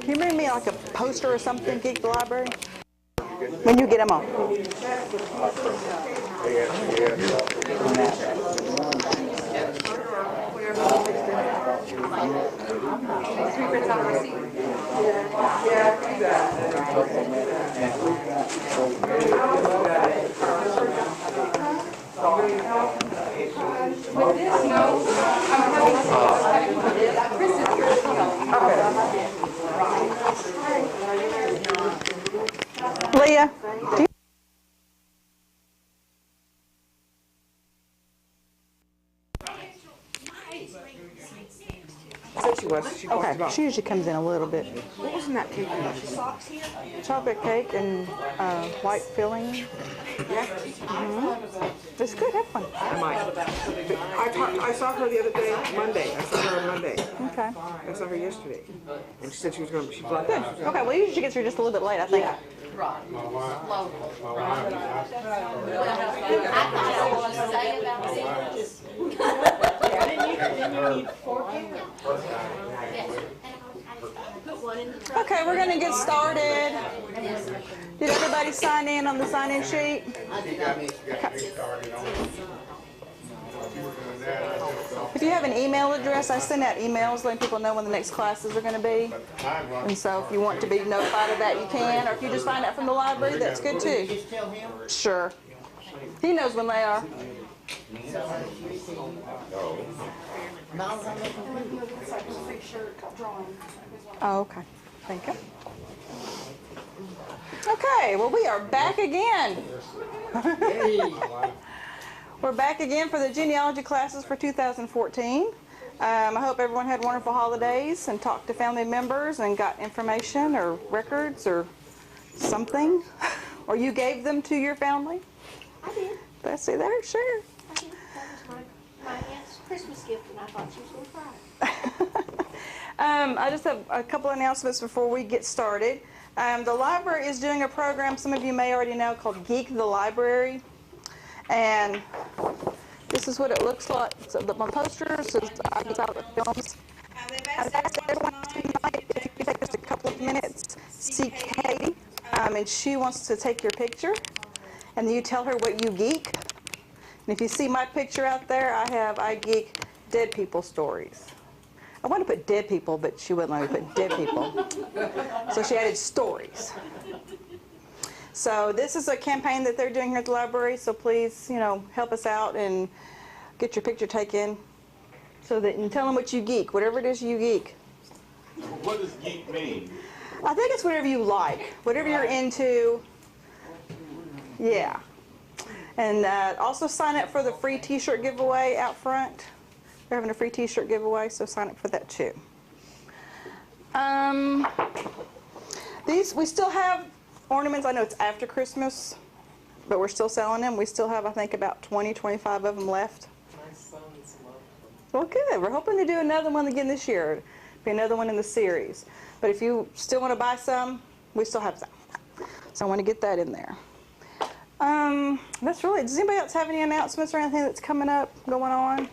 Can you bring me like a poster or something, Geek the Library? When you get them on. Leah, do you She was. She talked okay, about. she usually comes in a little bit. What was in that cake? Chocolate cake and white filling. Yeah. It's good, have fun. I might. I saw her the other day, Monday. I saw her on Monday. Okay. I saw her yesterday, and she said she was going. She brought Good. that. Okay, well, usually she gets here just a little bit late, I think. Okay, we're going to get started. Did everybody sign in on the sign-in sheet? Okay. If you have an email address, I send out emails letting people know when the next classes are going to be. And so if you want to be notified of that, you can. Or if you just find out from the library, that's good too. Sure. He knows when they are. Oh, okay. Thank you. Okay, well, we are back again. We're back again for the genealogy classes for 2014. I hope everyone had wonderful holidays and talked to family members and got information or records or something. Or you gave them to your family. I did. Let's see there, sure. I did. That was my aunt's Christmas gift, and I thought she was going to cry. I just have a couple announcements before we get started. The library is doing a program some of you may already know called Geek the Library. And this is what it looks like. So my posters is out of films. I've asked everyone tonight if you could take just a couple of minutes, see Katie, and she wants to take your picture. And then you tell her what you geek. And if you see my picture out there, I geek dead people stories. I wanted to put dead people, but she wouldn't let me put dead people. So she added stories. So this is a campaign that they're doing here at the library, so please, help us out and get your picture taken so that you tell them what you geek, whatever it is you geek. What does geek mean? I think it's whatever you like, whatever you're into. Yeah. And also sign up for the free t-shirt giveaway out front. They're having a free t-shirt giveaway, so sign up for that too. We still have ornaments. I know it's after Christmas, but we're still selling them. We still have, I think, about 20, 25 of them left. My sons love them. Well, good. We're hoping to do another one again this year. Be another one in the series. But if you still want to buy some, we still have some. So I want to get that in there. That's really it. Does anybody else have any announcements or anything that's coming up, going on?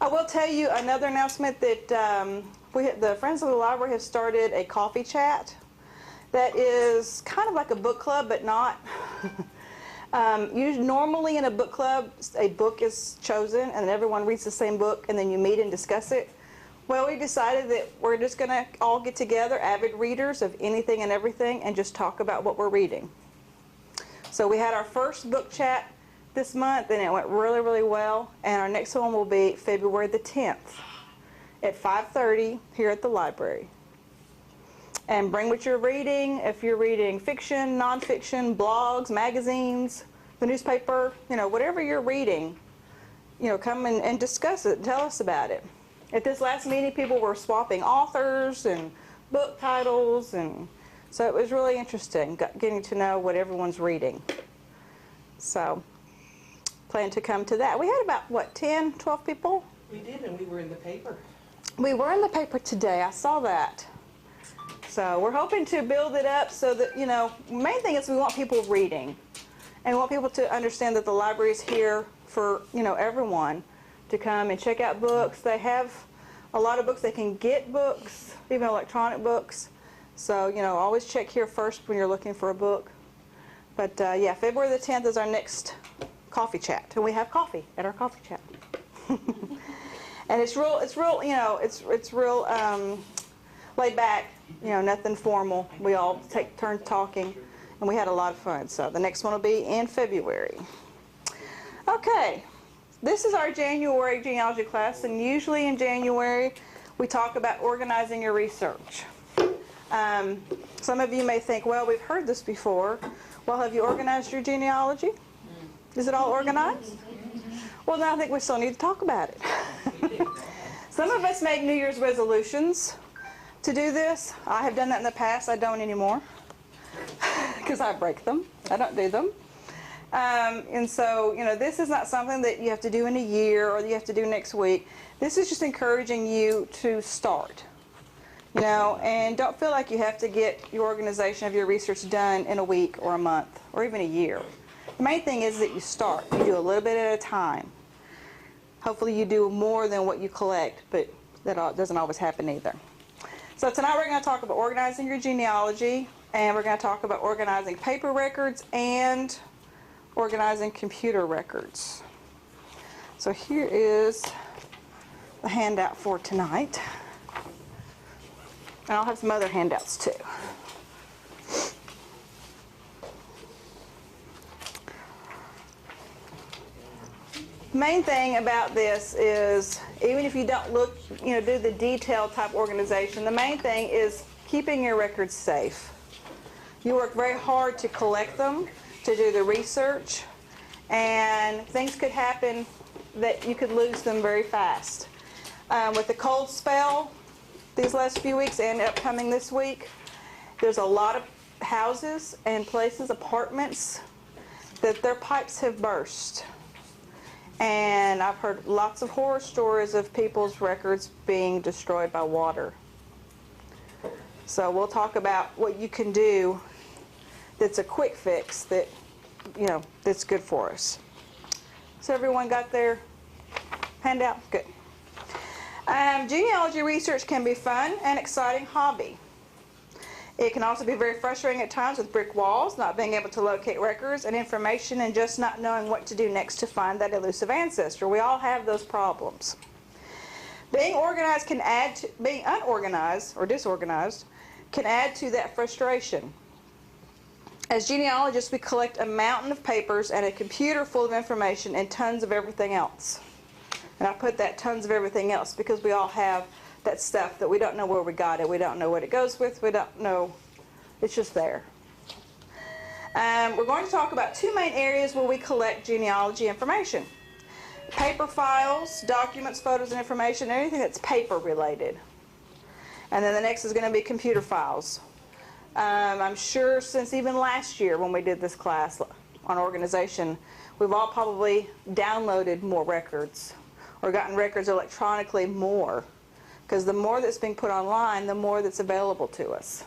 I will tell you another announcement that the Friends of the Library have started a coffee chat that is kind of like a book club, but not. Normally in a book club, a book is chosen and everyone reads the same book and then you meet and discuss it. Well, we decided that we're just going to all get together, avid readers of anything and everything, and just talk about what we're reading. So we had our first book chat this month and it went really, really well. And our next one will be February the 10th at 5:30 here at the library. And bring what you're reading. If you're reading fiction, nonfiction, blogs, magazines, the newspaper, whatever you're reading, come and discuss it. Tell us about it. At this last meeting, people were swapping authors and book titles, and so it was really interesting getting to know what everyone's reading. So, plan to come to that. We had about, 10, 12 people? We did, and we were in the paper. We were in the paper today. I saw that. So we're hoping to build it up so that, main thing is we want people reading. And we want people to understand that the library is here for, everyone to come and check out books. They have a lot of books. They can get books, even electronic books. So, always check here first when you're looking for a book. But yeah, February the 10th is our next coffee chat. And we have coffee at our coffee chat. And it's real, it's real laid back, nothing formal. We all take turns talking, and we had a lot of fun. So the next one will be in February. Okay, this is our January genealogy class, and usually in January we talk about organizing your research. Some of you may think, well, we've heard this before. Well, have you organized your genealogy? Is it all organized? Well, then I think we still need to talk about it. Some of us make New Year's resolutions to do this. I have done that in the past. I don't anymore because I break them. I don't do them. And so, this is not something that you have to do in a year or that you have to do next week. This is just encouraging you to start. And don't feel like you have to get your organization of your research done in a week or a month or even a year. The main thing is that you start. You do a little bit at a time. Hopefully you do more than what you collect, but that doesn't always happen either. So tonight we're going to talk about organizing your genealogy, and we're going to talk about organizing paper records and organizing computer records. So here is the handout for tonight. And I'll have some other handouts too. Main thing about this is, even if you don't do the detailed type organization, the main thing is keeping your records safe. You work very hard to collect them, to do the research, and things could happen that you could lose them very fast. With the cold spell these last few weeks and upcoming this week, there's a lot of houses and places, apartments, that their pipes have burst. And I've heard lots of horror stories of people's records being destroyed by water. So we'll talk about what you can do that's a quick fix that, that's good for us. So everyone got their handout? Good. Genealogy research can be fun and exciting hobby. It can also be very frustrating at times with brick walls, not being able to locate records and information, and just not knowing what to do next to find that elusive ancestor. We all have those problems. Being organized can add to, being unorganized or disorganized can add to that frustration. As genealogists, we collect a mountain of papers and a computer full of information and tons of everything else. And I put that tons of everything else because we all have that stuff that we don't know where we got it. We don't know what it goes with. We don't know. It's just there. We're going to talk about two main areas where we collect genealogy information. Paper files, documents, photos, and information, anything that's paper related. And then the next is going to be computer files. I'm sure since even last year when we did this class on organization, we've all probably downloaded more records or gotten records electronically more, because the more that's being put online, the more that's available to us.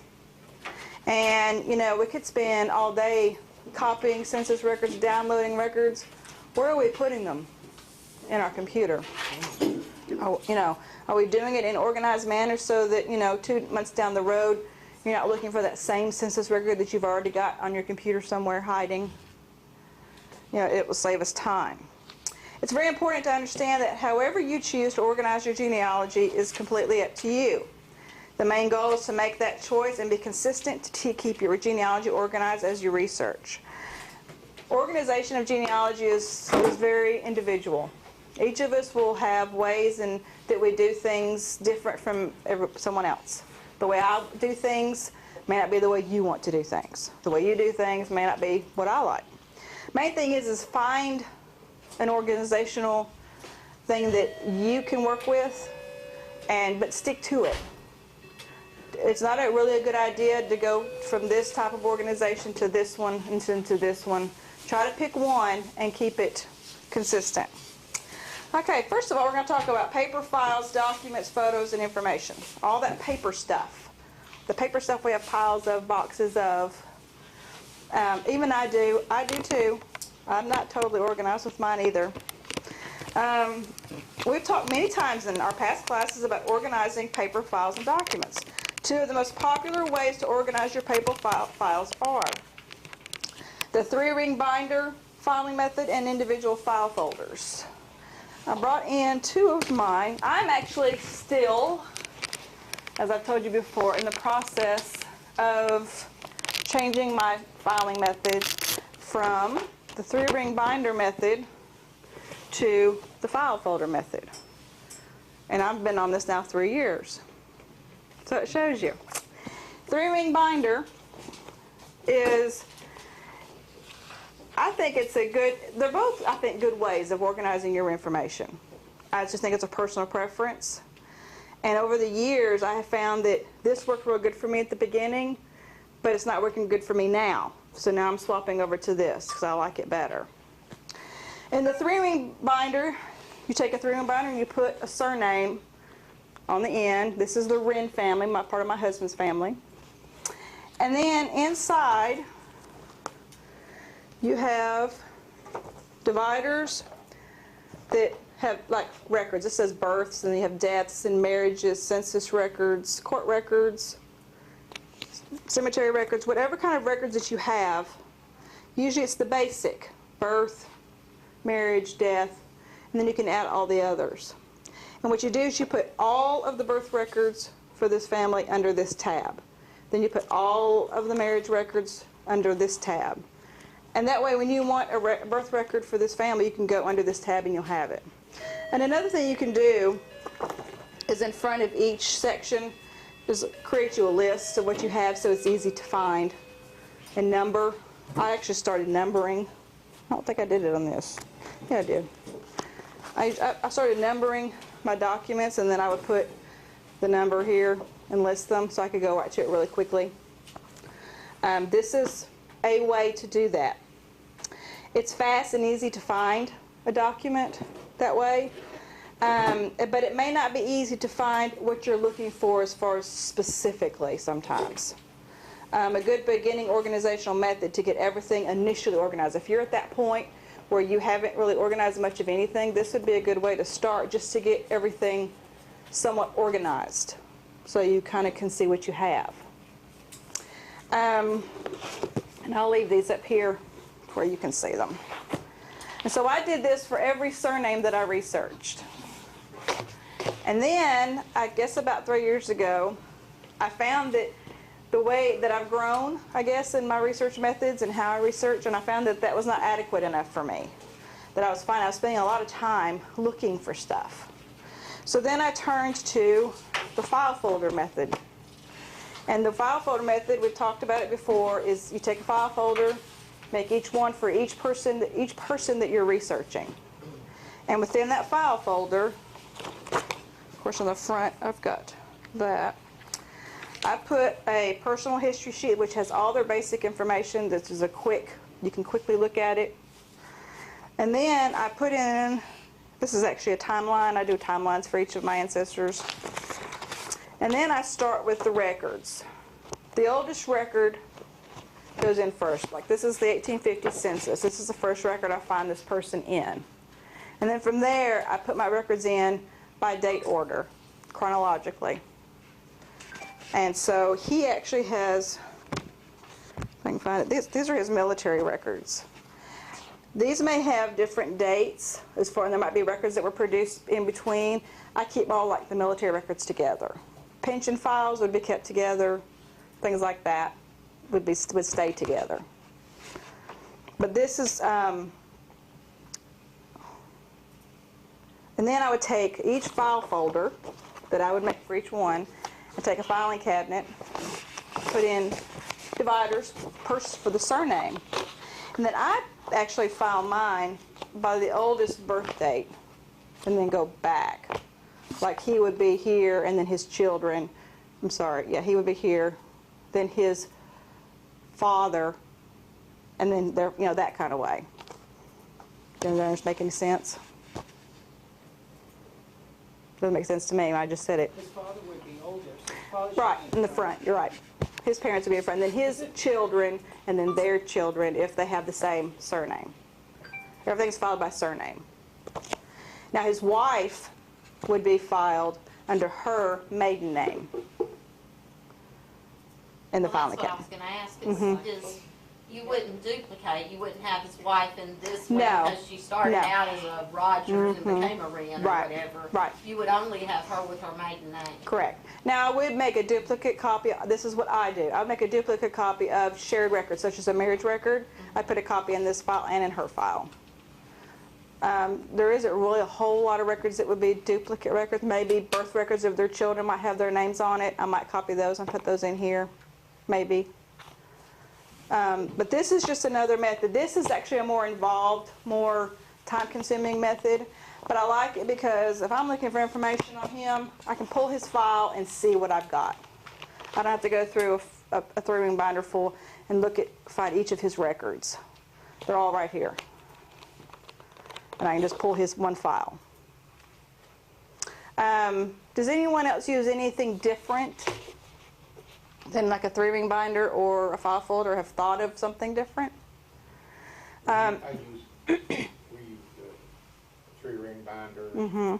And we could spend all day copying census records, downloading records. Where are we putting them? In our computer. Are we doing it in an organized manner so that 2 months down the road you're not looking for that same census record that you've already got on your computer somewhere hiding? It will save us time. It's very important to understand that however you choose to organize your genealogy is completely up to you. The main goal is to make that choice and be consistent to keep your genealogy organized as you research. Organization of genealogy is very individual. Each of us will have ways that we do things different from someone else. The way I do things may not be the way you want to do things. The way you do things may not be what I like. Main thing is find an organizational thing that you can work with, but stick to it. It's not really a good idea to go from this type of organization to this one and then to this one. Try to pick one and keep it consistent. Okay, first of all, we're going to talk about paper files, documents, photos, and information. All that paper stuff. The paper stuff we have piles of, boxes of. Even I do too. I'm not totally organized with mine either. We've talked many times in our past classes about organizing paper files and documents. Two of the most popular ways to organize your paper files are the 3-ring binder filing method and individual file folders. I brought in 2 of mine. I'm actually still, as I've told you before, in the process of changing my filing method from the 3-ring binder method to the file folder method. And I've been on this now 3 years. So it shows you. 3-ring binder is, I think it's a good, they're both, I think, good ways of organizing your information. I just think it's a personal preference. And over the years, I have found that this worked real good for me at the beginning, but it's not working good for me now. So now I'm swapping over to this because I like it better. In the 3-ring binder, you take a 3-ring binder and you put a surname on the end. This is the Wren family, part of my husband's family. And then inside, you have dividers that have like records. It says births, and then you have deaths and marriages, census records, court records, cemetery records, whatever kind of records that you have. Usually it's the basic, birth, marriage, death, and then you can add all the others. And what you do is you put all of the birth records for this family under this tab. Then you put all of the marriage records under this tab. And that way when you want a birth record for this family, you can go under this tab and you'll have it. And another thing you can do is in front of each section, just create you a list of what you have so it's easy to find and number. I actually started numbering. I don't think I did it on this. Yeah, I did. I started numbering my documents, and then I would put the number here and list them so I could go right to it really quickly. This is a way to do that. It's fast and easy to find a document that way, but it may not be easy to find what you're looking for as far as specifically sometimes. A good beginning organizational method to get everything initially organized. If you're at that point where you haven't really organized much of anything, this would be a good way to start just to get everything somewhat organized so you kind of can see what you have. And I'll leave these up here where you can see them. And so I did this for every surname that I researched. And then, I guess about 3 years ago, I found that the way that I've grown, I guess, in my research methods and how I research, and I found that that was not adequate enough for me. That I was finding I was spending a lot of time looking for stuff. So then I turned to the file folder method. And the file folder method, we've talked about it before, is you take a file folder, make each one for each person that you're researching. And within that file folder, of course on the front I've got that, I put a personal history sheet which has all their basic information. This is you can quickly look at it. And then I put in, this is actually a timeline. I do timelines for each of my ancestors. And then I start with the records. The oldest record goes in first. Like this is the 1850 census. This is the first record I find this person in. And then from there, I put my records in by date order, chronologically. And so he actually has, if I can find it, these are his military records. These may have different dates, as far as there might be records that were produced in between. I keep all like the military records together. Pension files would be kept together, things like that would stay together. But this is, and then I would take each file folder that I would make for each one, and take a filing cabinet, put in dividers for the surname. And then I actually file mine by the oldest birth date and then go back. Like he would be here and then his children, I'm sorry, yeah, he would be here, then his father, and then there, you know, that kind of way. Does that make any sense? Doesn't make sense to me when I just said it. His father would be older. So his father should Right, be in the front, you're right. His parents would be in front, then his children, and then their children if they have the same surname. Everything's followed by surname. Now his wife would be filed under her maiden name in the Well, filing that's what I cabinet. was gonna ask, is you wouldn't duplicate, you wouldn't have his wife in this one No. because she started No. out as a Rogers and became a Wren or Right. whatever. Right. You would only have her with her maiden name. Correct. Now, I would make a duplicate copy. This is what I do. I would make a duplicate copy of shared records, such as a marriage record. I put a copy in this file and in her file. There isn't really a whole lot of records that would be duplicate records. Maybe birth records of their children might have their names on it. I might copy those and put those in here, maybe. But this is just another method. This is actually a more involved, more time-consuming method. But I like it because if I'm looking for information on him, I can pull his file and see what I've got. I don't have to go through a 3-ring binder full and find each of his records. They're all right here. And I can just pull his one file. Does anyone else use anything different than like a 3-ring binder or a file folder, or have thought of something different? We use the 3-ring binder and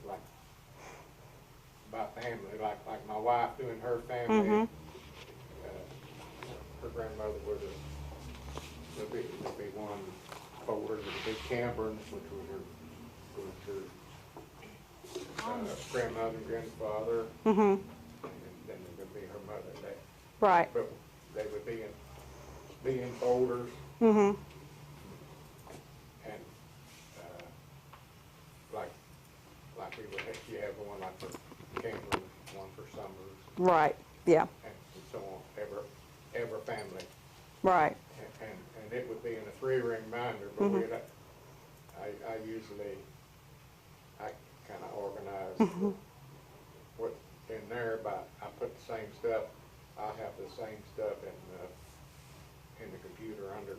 like by family, like my wife doing her family. Her grandmother would there'd be one folder with a big Cameron, which was her grandmother and grandfather, and then there would be her mother and dad. Right. But they would be in folders. And like we would have, you have one like for Cameron, one for Summers, Right. Yeah. and so on, ever family. Right. And it would be in a 3-ring binder, but I usually, I kind of organize what in there, but I put the same stuff, I have the same stuff in the computer under,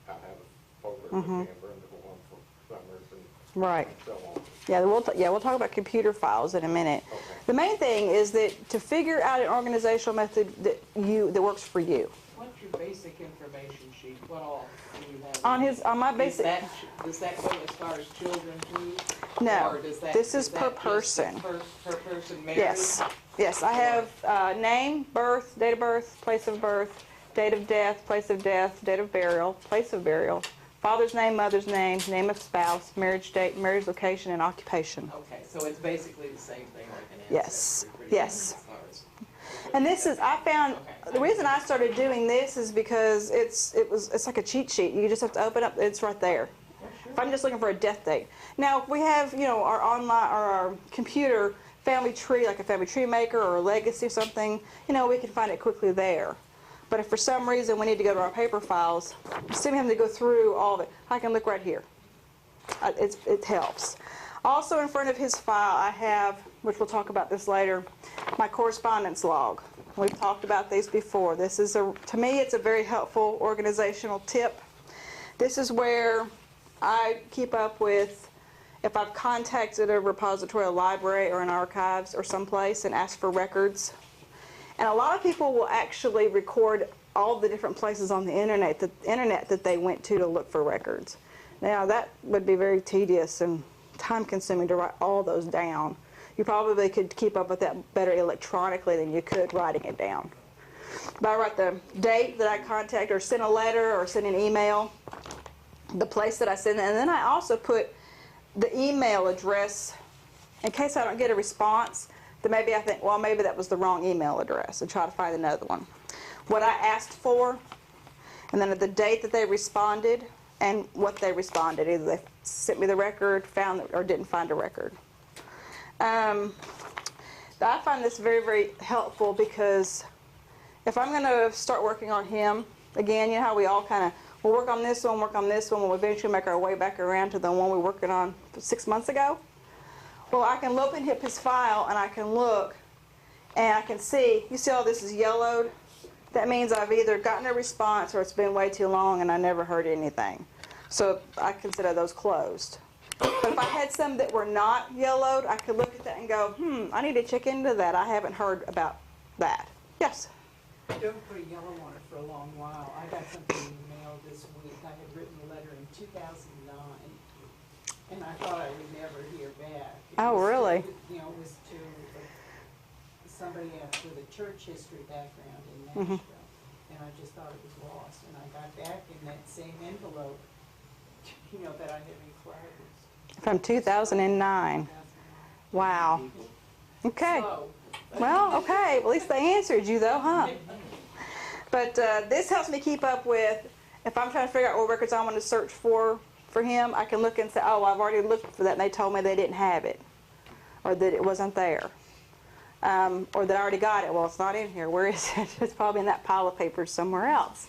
I have a folder for Denver and the one for Summers and Right. so on. Yeah, we'll talk about computer files in a minute. Okay. The main thing is that to figure out an organizational method that works for you. What's your basic information sheet? What all do you have? On my basic, Does that go as far as children too? No, Or does that- this is is that per just person. Per person married? Yes, I have name, birth, date of birth, place of birth, date of death, place of death, date of burial, place of burial, father's name, mother's name, name of spouse, marriage date, marriage location, and occupation. Okay, so it's basically the same thing like an Yes, ancestry. pretty yes. much as far as- And this is, I found, the reason I started doing this is because it's like a cheat sheet. You just have to open up, it's right there. If I'm just looking for a death date. Now, if we have, our online, or our computer family tree, like a family tree maker or a legacy or something, we can find it quickly there. But if for some reason we need to go to our paper files, instead of having to go through all of it, I can look right here. It helps. Also in front of his file, I have, which we'll talk about this later, my correspondence log. We've talked about these before. This is, to me, it's a very helpful organizational tip. This is where I keep up with if I've contacted a repository, a library, or an archives, or someplace and asked for records. And a lot of people will actually record all the different places on the internet that they went to look for records. Now, that would be very tedious and time-consuming to write all those down. You probably could keep up with that better electronically than you could writing it down. But I write the date that I contact, or send a letter, or send an email, the place that I send it, and then I also put the email address in case I don't get a response. Then maybe I think, well, maybe that was the wrong email address, and try to find another one. What I asked for, and then the date that they responded, and what they responded. Either they sent me the record, found it, or didn't find a record. I find this very, very helpful because if I'm going to start working on him, again, you know how we all kind of, we'll work on this one, we'll eventually make our way back around to the one we were working on 6 months ago. Well, I can open up his file and I can look and I can see, you see all this is yellowed? That means I've either gotten a response or it's been way too long and I never heard anything. So I consider those closed. But if I had some that were not yellowed, I could look at that and go, I need to check into that. I haven't heard about that. Yes? Don't put a yellow on it for a long while. I got something in the mail this week. I had written a letter in 2009 And I thought I would never hear back. Oh, really? You know, it was to somebody with a church history background in Mm-hmm. Nashville. And I just thought it was lost. And I got back in that same envelope, you know, that I had enclosed. From 2009. Wow. Okay. So, Well, okay. At least they answered you, though, huh? But this helps me keep up with, if I'm trying to figure out what records I want to search for him, I can look and say, oh, I've already looked for that, and they told me they didn't have it, or that it wasn't there, or that I already got it. Well, it's not in here. Where is it? It's probably in that pile of papers somewhere else.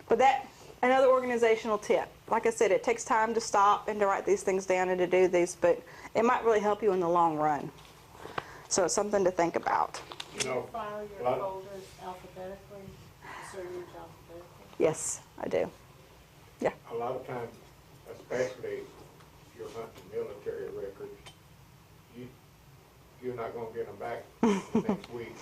But that, another organizational tip. Like I said, it takes time to stop and to write these things down and to do these, but it might really help you in the long run. So it's something to think about. You know, file a your lot- folders alphabetically, insert yours alphabetically. Yes, I do. Yeah. a lot of times, especially if you're hunting military records, you're not gonna get them back the next week.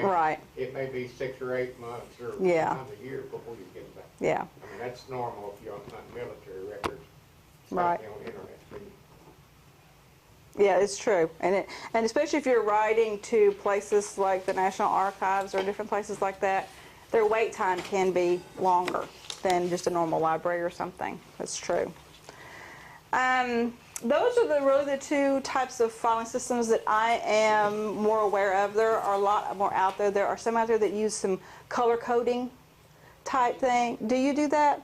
Right. It may be 6 or 8 months or Yeah. sometimes a year before you get them back. Yeah. I mean, that's normal if you're hunting military records, Right. especially on internet feed. Yeah, it's true. And especially if you're writing to places like the National Archives or different places like that, their wait time can be longer than just a normal library or something. That's true. Those are really the two types of filing systems that I am more aware of. There are a lot more out there. There are some out there that use some color coding type thing. Do you do that?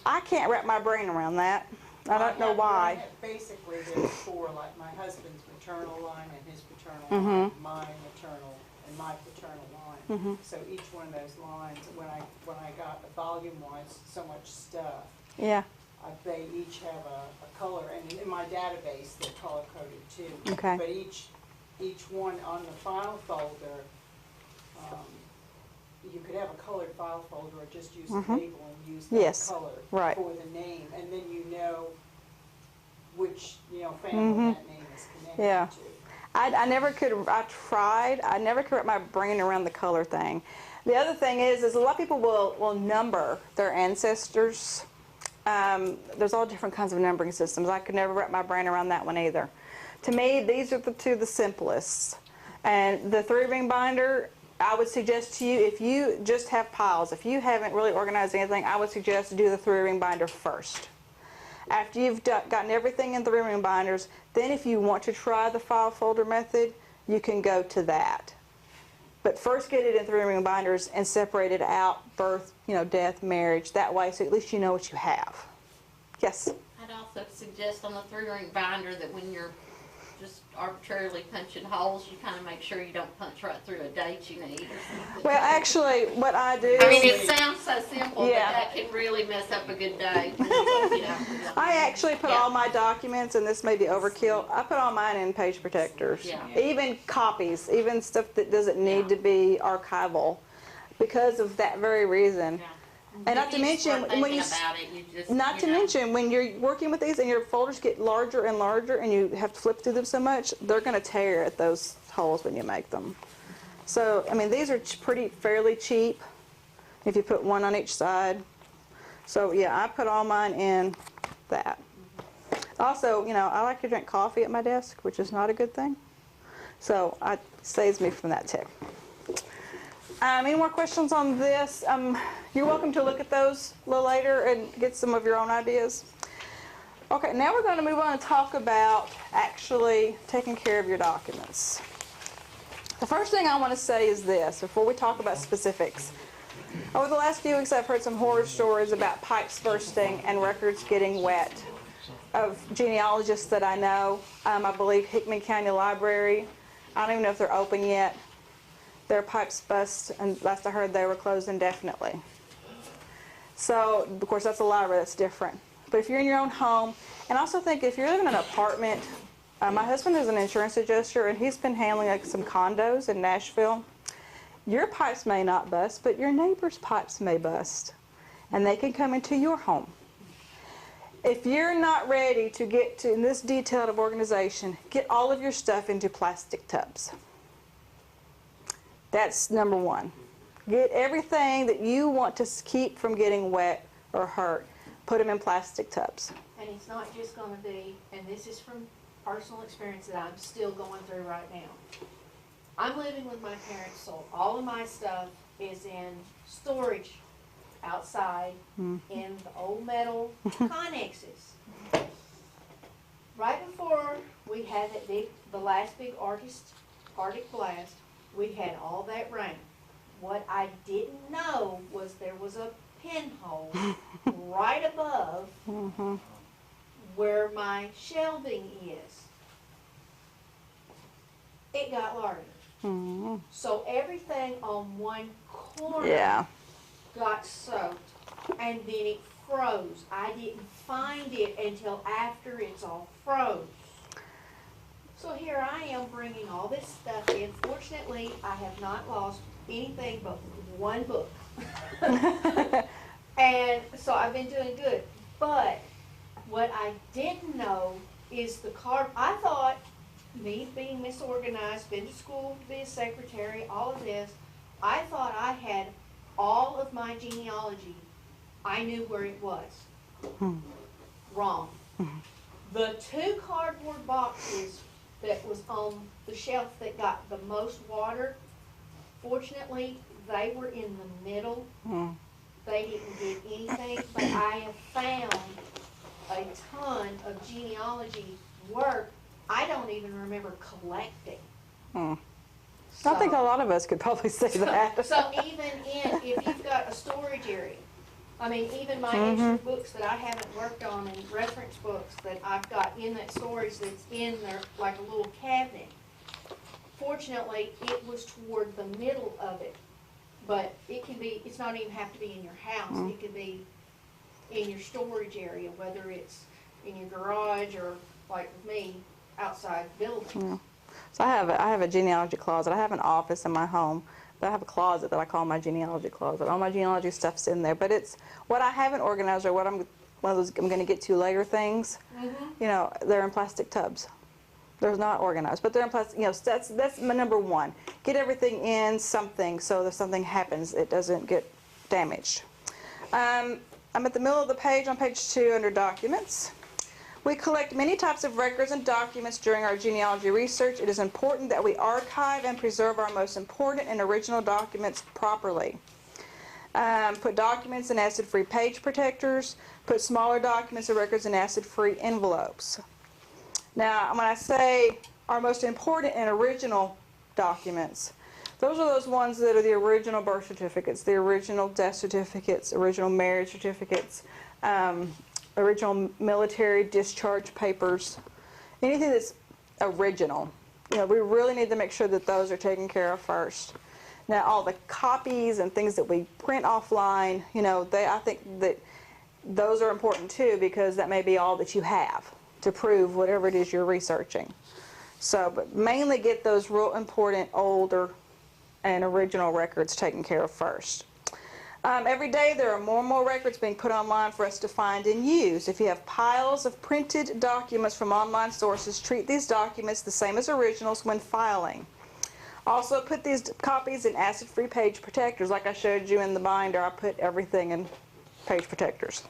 I can't wrap my brain around that. I don't know why. Basically, there's 4, like my husband's maternal line and his paternal line, my maternal and my paternal line. So each one of those lines, when I got the volume-wise, so much stuff, Yeah. they each have a color, and in my database, they're color-coded too. Okay. But each one on the file folder, you could have a colored file folder or just use the label and use that Yes, color right. for the name, and then you know which, family that name is connected Yeah. to. I never could, I tried, I never could wrap my brain around the color thing. The other thing is a lot of people will number their ancestors. There's all different kinds of numbering systems. I could never wrap my brain around that one either. To me, these are the simplest. And the 3-ring binder, I would suggest to you, if you just have piles, if you haven't really organized anything, I would suggest to do the 3-ring binder first. After you've gotten everything in 3-ring binders, then if you want to try the file folder method, you can go to that. But first get it in 3-ring binders and separate it out, birth, death, marriage, that way, so at least you know what you have. Yes? I'd also suggest on the 3-ring binder that when you're just arbitrarily punching holes, you kind of make sure you don't punch right through a date you need or something. Well, actually, what I do... I mean, it sounds so simple, Yeah. but that can really mess up a good day. I actually put all my documents, and this may be overkill, I put all mine in page protectors. Yeah. Even copies, even stuff that doesn't need to be archival, because of that very reason. Yeah. And not to If you mention, start when you... thinking about it, you just, Not to mention, when you're working with these and your folders get larger and larger and you have to flip through them so much, they're going to tear at those holes when you make them. So, I mean, these are fairly cheap if you put one on each side. So, yeah, I put all mine in that. Also, I like to drink coffee at my desk, which is not a good thing. So, it saves me from that tip. Any more questions on this? You're welcome to look at those a little later and get some of your own ideas. Okay, now we're going to move on and talk about actually taking care of your documents. The first thing I want to say is this, before we talk about specifics. Over the last few weeks, I've heard some horror stories about pipes bursting and records getting wet of genealogists that I know. I believe Hickman County Library, I don't even know if they're open yet. Their pipes bust, and last I heard they were closed indefinitely. So, of course, that's a library, that's different. But if you're in your own home, and I also think if you're living in an apartment, my husband is an insurance adjuster, and he's been handling some condos in Nashville. Your pipes may not bust, but your neighbor's pipes may bust, and they can come into your home. If you're not ready to get to in this detailed of organization, get all of your stuff into plastic tubs. That's number one. Get everything that you want to keep from getting wet or hurt. Put them in plastic tubs. And it's not just gonna be, and this is from personal experience that I'm still going through right now. I'm living with my parents, so all of my stuff is in storage outside in the old metal connexes. Right before we had that the last big Arctic blast, we had all that rain. What I didn't know was there was a pinhole right above where my shelving is. It got larger. So everything on one corner Yeah. got soaked, and then it froze. I didn't find it until after it's all froze. So here I am bringing all this stuff in. Fortunately, I have not lost anything but one book. And so I've been doing good. But what I didn't know is the card. I thought, me being misorganized, been to school to be a secretary, all of this, I thought I had all of my genealogy. I knew where it was. Wrong. The 2 cardboard boxes that was on the shelf that got the most water, fortunately, they were in the middle. They didn't get anything, but I have found a ton of genealogy work I don't even remember collecting. I think a lot of us could probably say that. So even if you've got a storage area, I mean, even my extra books that I haven't worked on and reference books that I've got in that storage that's in there like a little cabinet. Fortunately, it was toward the middle of it, but it can be, it's not even have to be in your house. It could be in your storage area, whether it's in your garage or, like with me, outside buildings. So I have a genealogy closet. I have an office in my home, but I have a closet that I call my genealogy closet. All my genealogy stuff's in there, but it's what I haven't organized or what one of those I'm going to get to later things. You know, they're in plastic tubs. They're not organized, but they're in plastic. You know, that's my number one. Get everything in something so if something happens, it doesn't get damaged. I'm at the middle of the page on page 2 under documents. We collect many types of records and documents during our genealogy research. It is important that we archive and preserve our most important and original documents properly. Put documents in acid-free page protectors. Put smaller documents or records in acid-free envelopes. Now, when I say our most important and original documents, those are those ones that are the original birth certificates, the original death certificates, original marriage certificates, original military discharge papers, anything that's original. You know, we really need to make sure that those are taken care of first. Now, all the copies and things that we print offline, you know, I think that those are important too, because that may be all that you have to prove whatever it is you're researching. So, but mainly get those real important older and original records taken care of first. Every day there are more and more records being put online for us to find and use. If you have piles of printed documents from online sources, treat these documents the same as originals when filing. Also put these copies in acid-free page protectors. Like I showed you in the binder, I put everything in page protectors.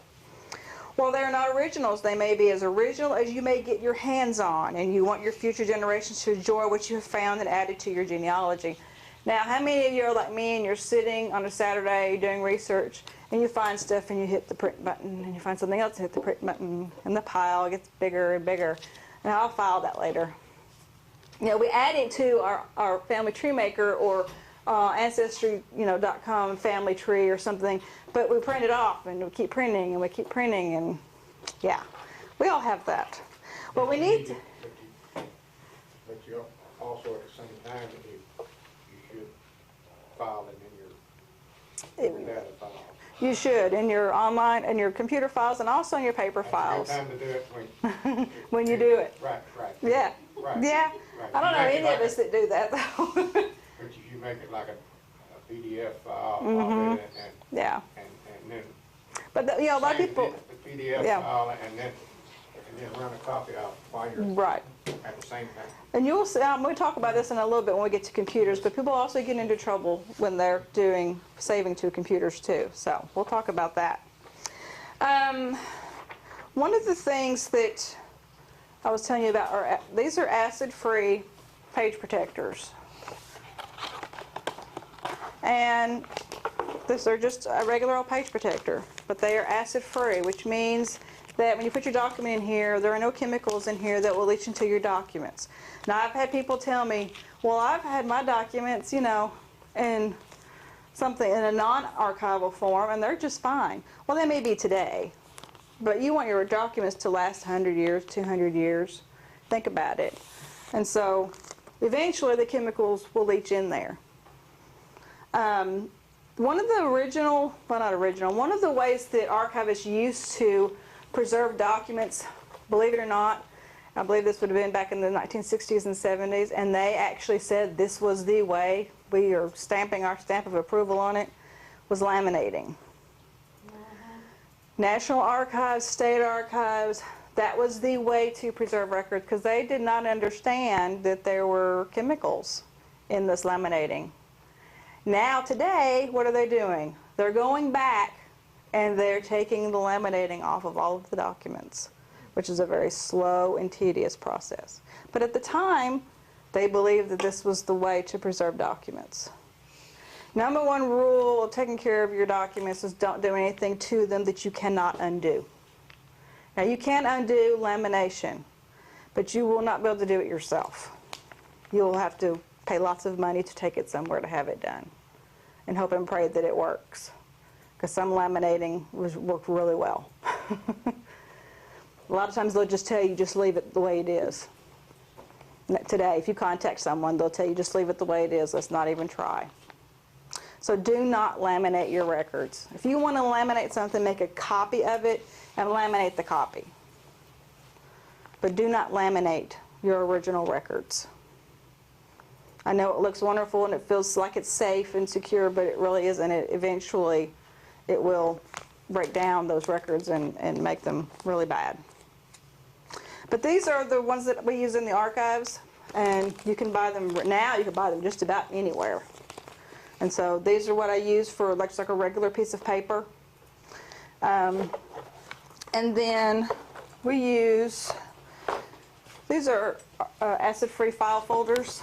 While they're not originals, they may be as original as you may get your hands on, and you want your future generations to enjoy what you have found and added to your genealogy. Now, how many of you are like me and you're sitting on a Saturday doing research and you find stuff and you hit the print button and you find something else and hit the print button and the pile gets bigger and bigger, and I'll file that later. You know, we add it to our family tree maker or Ancestry.com family tree or something, but we print it off and we keep printing and we keep printing, and yeah, we all have that. Well, we need to, but you also at the same time you should file it in your data file. You should, in your online, in your computer files, and also in your paper files. That's a good time to do it when you do it. Right. Yeah. Right. Yeah. Right. I don't know You any make of it us that do that though. But you make it like a PDF file of it, Yeah. and then But you know, a lot of people. the PDF Yeah. file, and then run a copy out while you're Right. at the same time. And you'll see, we'll talk about this in a little bit when we get to computers, but people also get into trouble when they're saving to computers too. So we'll talk about that. One of the things that I was telling you about are these are acid-free page protectors. And these are just a regular old page protector, but they are acid-free, which means that when you put your document in here, there are no chemicals in here that will leach into your documents. Now, I've had people tell me, well, I've had my documents, you know, in something in a non-archival form, and they're just fine. Well, they may be today, but you want your documents to last 100 years, 200 years. Think about it. And so, eventually, the chemicals will leach in there. One of the original, well, not original, one of the ways that archivists used to preserve documents, believe it or not, I believe this would have been back in the 1960s and 70s, and they actually said this was the way, we are stamping our stamp of approval on it, was laminating. National Archives, state archives, that was the way to preserve records because they did not understand that there were chemicals in this laminating. Now today, what are they doing? They're going back and they're taking the laminating off of all of the documents, which is a very slow and tedious process. But at the time, they believed that this was the way to preserve documents. Number one rule of taking care of your documents is don't do anything to them that you cannot undo. Now you can undo lamination, but you will not be able to do it yourself. You'll have to pay lots of money to take it somewhere to have it done and hope and pray that it works. Because some laminating worked really well. A lot of times they'll just tell you just leave it the way it is. Today, if you contact someone, they'll tell you just leave it the way it is. Let's not even try. So do not laminate your records. If you want to laminate something, make a copy of it and laminate the copy. But do not laminate your original records. I know it looks wonderful and it feels like it's safe and secure, but it really isn't. Eventually, it will break down those records and make them really bad. But these are the ones that we use in the archives, and you can buy them now. You can buy them just about anywhere. And so these are what I use for like a regular piece of paper. And then we use, these are acid-free file folders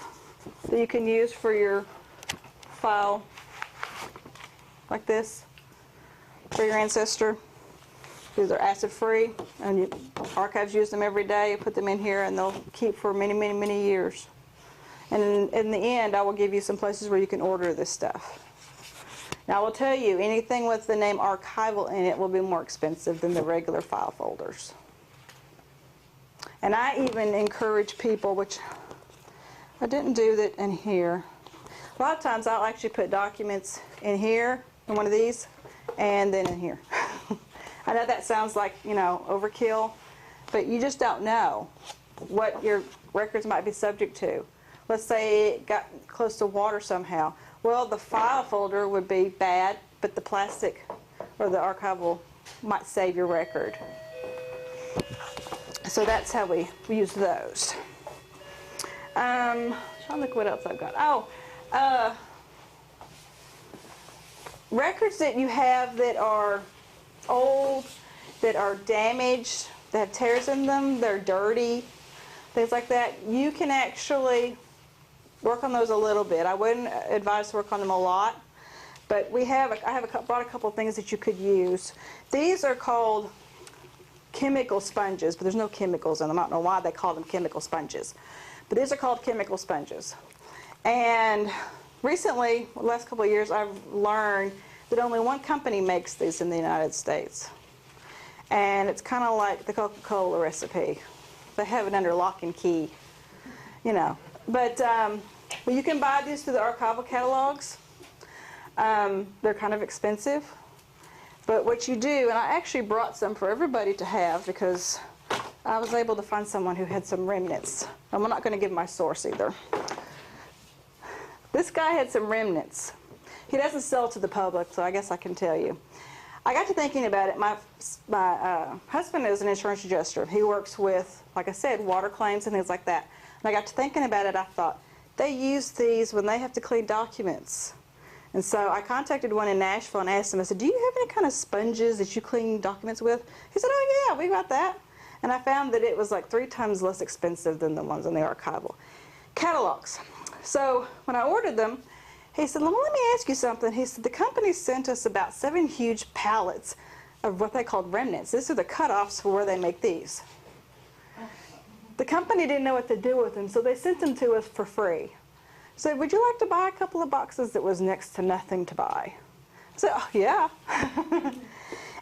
that you can use for your file like this for your ancestor. These are acid-free, and archives use them every day. You put them in here, and they'll keep for many, many, many years. And in the end, I will give you some places where you can order this stuff. Now, I will tell you, anything with the name archival in it will be more expensive than the regular file folders. And I even encourage people, which I didn't do that in here. A lot of times I'll actually put documents in here, in one of these, and then in here. I know that sounds like, you know, overkill, but you just don't know what your records might be subject to. Let's say it got close to water somehow. Well, the file folder would be bad, but the plastic or the archival might save your record. So that's how we use those. Trying to look what else I've got. Oh, records that you have that are old, that are damaged, that have tears in them, they're dirty, things like that. You can actually work on those a little bit. I wouldn't advise to work on them a lot, but I have brought a couple of things that you could use. These are called chemical sponges, but there's no chemicals in them. I don't know why they call them chemical sponges, but these are called chemical sponges. And recently, the last couple of years, I've learned that only one company makes these in the United States. And it's kind of like the Coca-Cola recipe. They have it under lock and key, you know. But you can buy these through the archival catalogs. They're kind of expensive. But what you do, and I actually brought some for everybody to have because I was able to find someone who had some remnants. I'm not going to give my source either. This guy had some remnants. He doesn't sell to the public, so I guess I can tell you. I got to thinking about it. My husband is an insurance adjuster. He works with, like I said, water claims and things like that. And I got to thinking about it. I thought, they use these when they have to clean documents. And so I contacted one in Nashville and asked him, I said, do you have any kind of sponges that you clean documents with? He said, oh yeah, we got that. And I found that it was like 3 times less expensive than the ones in the archival catalogs. So when I ordered them, he said, well, let me ask you something. He said, the company sent us about 7 huge pallets of what they called remnants. These are the cutoffs for where they make these. The company didn't know what to do with them, so they sent them to us for free. So would you like to buy a couple of boxes that was next to nothing to buy? I said, oh, yeah.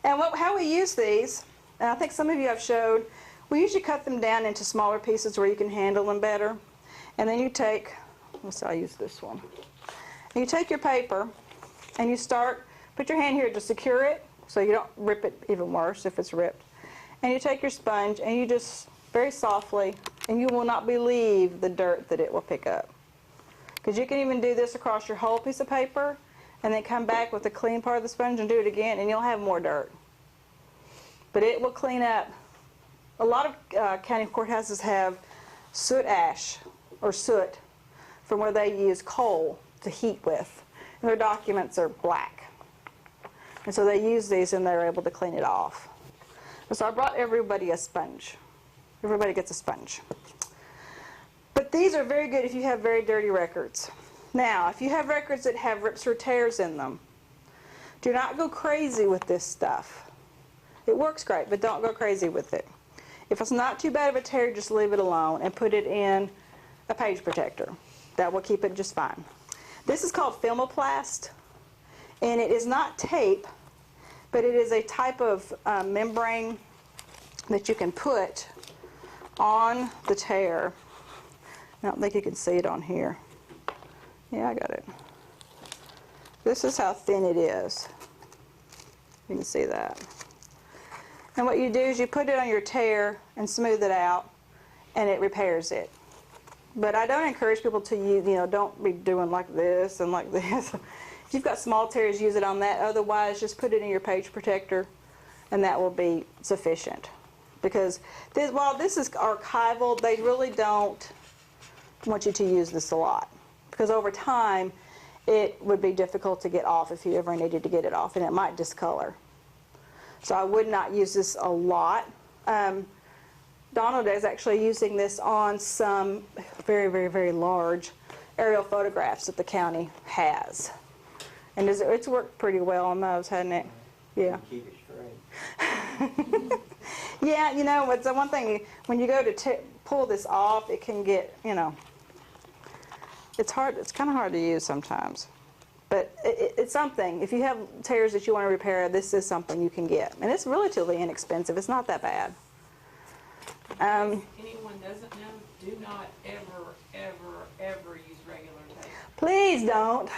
And how we use these, and I think some of you have showed, we usually cut them down into smaller pieces where you can handle them better. And then you take, let's say I use this one. And you take your paper and you put your hand here to secure it so you don't rip it even worse if it's ripped. And you take your sponge and you just very softly, and you will not believe the dirt that it will pick up. Because you can even do this across your whole piece of paper and then come back with the clean part of the sponge and do it again and you'll have more dirt. But it will clean up. A lot of county courthouses have soot ash or soot from where they use coal to heat with. And their documents are black. And so they use these and they're able to clean it off. So I brought everybody a sponge. Everybody gets a sponge. But these are very good if you have very dirty records. Now, if you have records that have rips or tears in them, do not go crazy with this stuff. It works great, but don't go crazy with it. If it's not too bad of a tear, just leave it alone and put it in a page protector. That will keep it just fine. This is called Filmoplast, and it is not tape, but it is a type of membrane that you can put on the tear. I don't think you can see it on here. Yeah, I got it. This is how thin it is. You can see that. And what you do is you put it on your tear and smooth it out, and it repairs it. But I don't encourage people to use, don't be doing like this and like this. If you've got small tears, use it on that. Otherwise, just put it in your page protector, and that will be sufficient. Because while this is archival, they really don't want you to use this a lot. Because over time, it would be difficult to get off if you ever needed to get it off, and it might discolor. So I would not use this a lot. Donald is actually using this on some very, very, very large aerial photographs that the county has. And it's worked pretty well on those, hasn't it? Yeah. Keep it straight. Yeah, it's the one thing, when you go to pull this off, it can get, it's hard. It's kind of hard to use sometimes. But it's something. If you have tears that you want to repair, this is something you can get. And it's relatively inexpensive. It's not that bad. If anyone doesn't know, do not ever, ever, ever use regular tape. Please don't.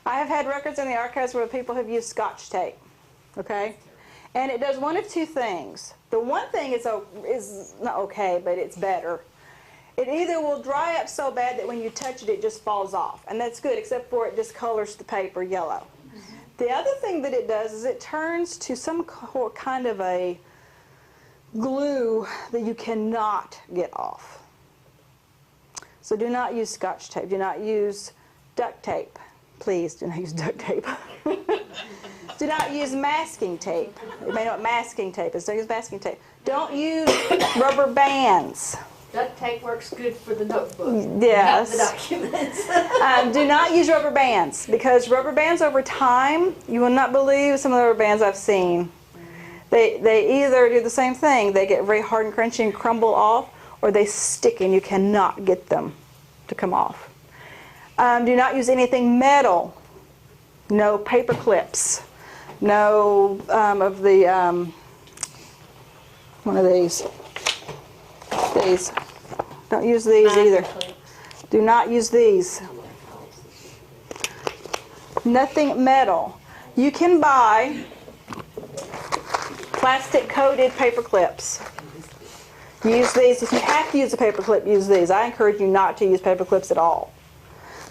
I have had records in the archives where people have used Scotch tape. Okay? And it does one of two things. The one thing is not okay, but it's better. It either will dry up so bad that when you touch it, it just falls off. And that's good, except for it discolors the paper yellow. The other thing that it does is it turns to some kind of a glue that you cannot get off. So do not use Scotch tape. Do not use duct tape. Please do not use duct tape. Do not use masking tape. You may know what masking tape is. Don't use masking tape. Don't use rubber bands. Duct tape works good for the notebook. Yes. Not the documents. Do not use rubber bands, because rubber bands over time, you will not believe some of the rubber bands I've seen. They either do the same thing. They get very hard and crunchy and crumble off, or they stick and you cannot get them to come off. Do not use anything metal. No paper clips. No of the, one of these. These. Don't use these either. Do not use these. Nothing metal. You can buy plastic coated paper clips. Use these. If you have to use a paper clip, use these. I encourage you not to use paper clips at all.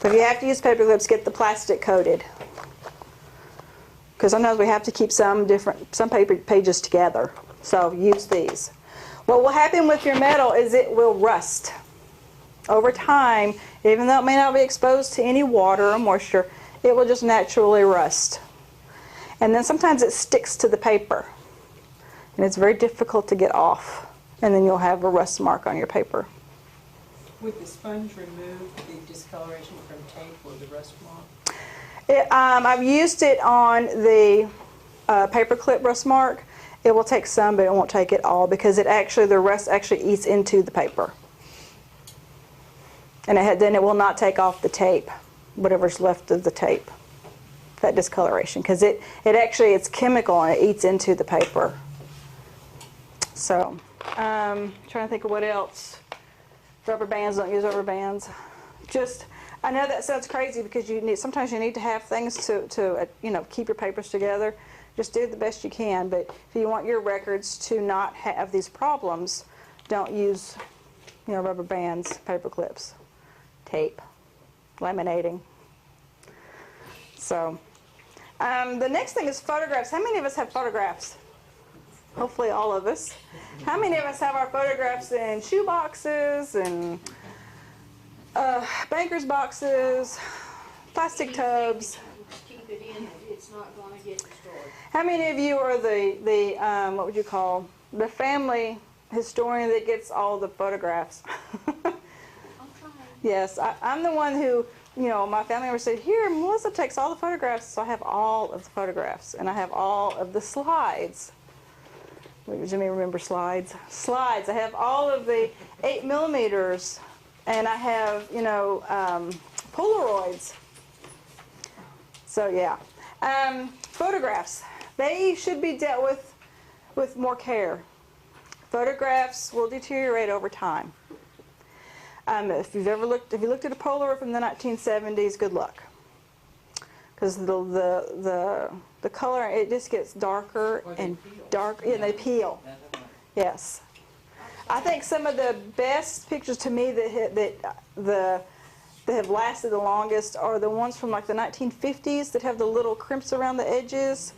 But if you have to use paper clips, get the plastic coated. Because sometimes we have to keep some paper pages together. So use these. What will happen with your metal is it will rust. Over time, even though it may not be exposed to any water or moisture, it will just naturally rust. And then sometimes it sticks to the paper, and it's very difficult to get off, and then you'll have a rust mark on your paper. Would the sponge remove the discoloration from tape or the rust mark? I've used it on the paper clip rust mark. It will take some, but it won't take it all, because the rust actually eats into the paper. And then it will not take off the tape, whatever's left of the tape, that discoloration, because it's chemical and it eats into the paper. So, trying to think of what else. Rubber bands, don't use rubber bands. I know that sounds crazy, because sometimes you need to have things to keep your papers together. Just do the best you can, but if you want your records to not have these problems, don't use rubber bands, paper clips, tape, laminating. So, the next thing is photographs. How many of us have photographs? Hopefully all of us. How many of us have our photographs in shoe boxes and banker's boxes, plastic tubs? Keep it in, it's not going to get destroyed. How many of you are the what would you call, the family historian that gets all the photographs? I'm trying. Yes, I'm the one who, my family members said, here, Melissa takes all the photographs, so I have all of the photographs, and I have all of the slides. Does Jimmy remember slides? Slides. I have all of the 8mm, and I have, Polaroids. So yeah. Photographs. They should be dealt with more care. Photographs will deteriorate over time. If you looked at a Polaroid from the 1970s, good luck. Because the color, it just gets darker and darker, and they peel. Yes. I think some of the best pictures to me that have lasted the longest are the ones from like the 1950s that have the little crimps around the edges.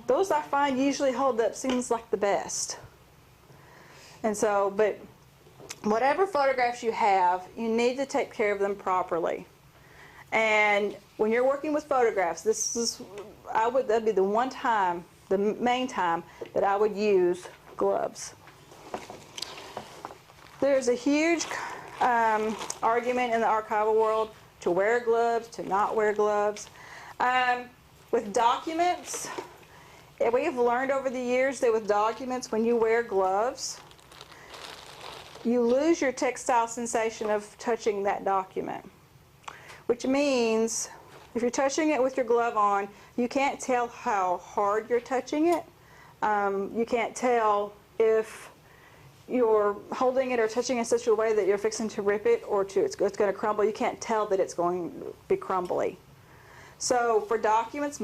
Those I find usually hold up, seems like the best. And so, but whatever photographs you have, you need to take care of them properly. And when you're working with photographs, that'd be the one time, the main time that I would use gloves. There's a huge argument in the archival world to wear gloves, to not wear gloves. With documents, we have learned over the years that with documents, when you wear gloves, you lose your tactile sensation of touching that document. Which means, if you're touching it with your glove on, you can't tell how hard you're touching it. You can't tell if you're holding it or touching it in such a way that you're fixing to rip it or it's going to crumble. You can't tell that it's going to be crumbly. So for documents,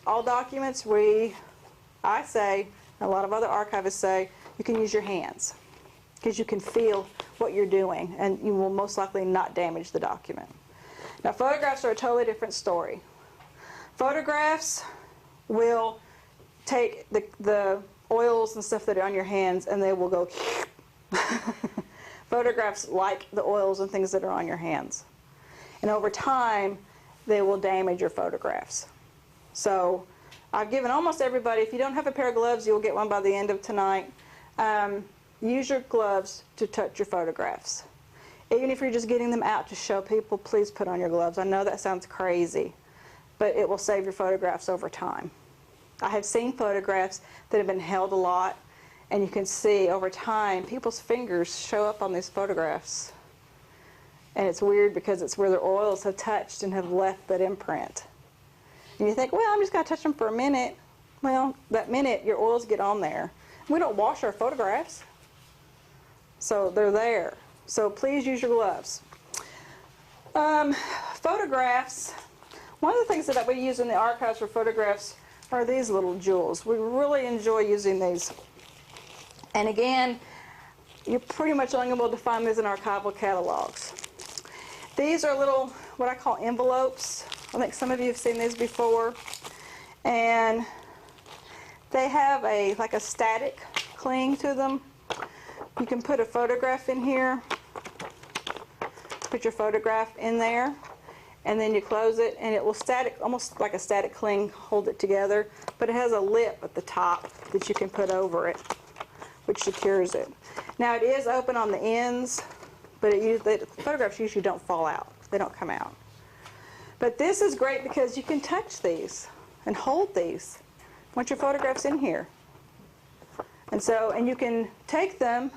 all documents, I say, a lot of other archivists say, you can use your hands, because you can feel what you're doing, and you will most likely not damage the document. Now, photographs are a totally different story. Photographs will take the oils and stuff that are on your hands, and they will go. Photographs like the oils and things that are on your hands. And over time, they will damage your photographs. So I've given almost everybody, if you don't have a pair of gloves, you'll get one by the end of tonight. Use your gloves to touch your photographs. Even if you're just getting them out to show people, please put on your gloves. I know that sounds crazy, but it will save your photographs over time. I have seen photographs that have been held a lot, and you can see over time people's fingers show up on these photographs. And it's weird because it's where their oils have touched and have left that imprint. And you think, well, I'm just going to touch them for a minute. Well, that minute, your oils get on there. We don't wash our photographs, so they're there. So please use your gloves. Photographs, one of the things that we use in the archives for photographs are these little jewels. We really enjoy using these. And again, you're pretty much only able to find these in archival catalogs. These are little, what I call envelopes. I think some of you have seen these before. And they have like a static cling to them. You can put a photograph in here, put your photograph in there, and then you close it, and it will static, almost like a static cling, hold it together. But it has a lip at the top that you can put over it, which secures it. Now it is open on the ends, but the photographs usually don't fall out. They don't come out. But this is great because you can touch these and hold these once your photograph's in here. And you can take them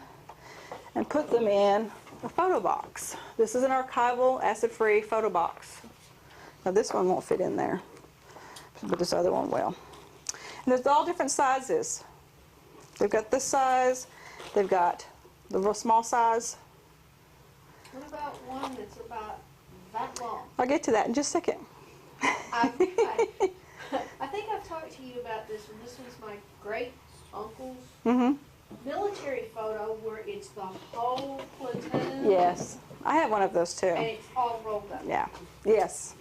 and put them in a photo box. This is an archival, acid-free photo box. Now this one won't fit in there, but this other one will. And there's all different sizes. They've got this size, they've got the real small size. What about one that's about that long? I'll get to that in just a second. I think I've talked to you about this one. This one's my great uncle's military photo where it's the whole platoon. Yes, I have one of those too. And it's all rolled up. Yeah, yes.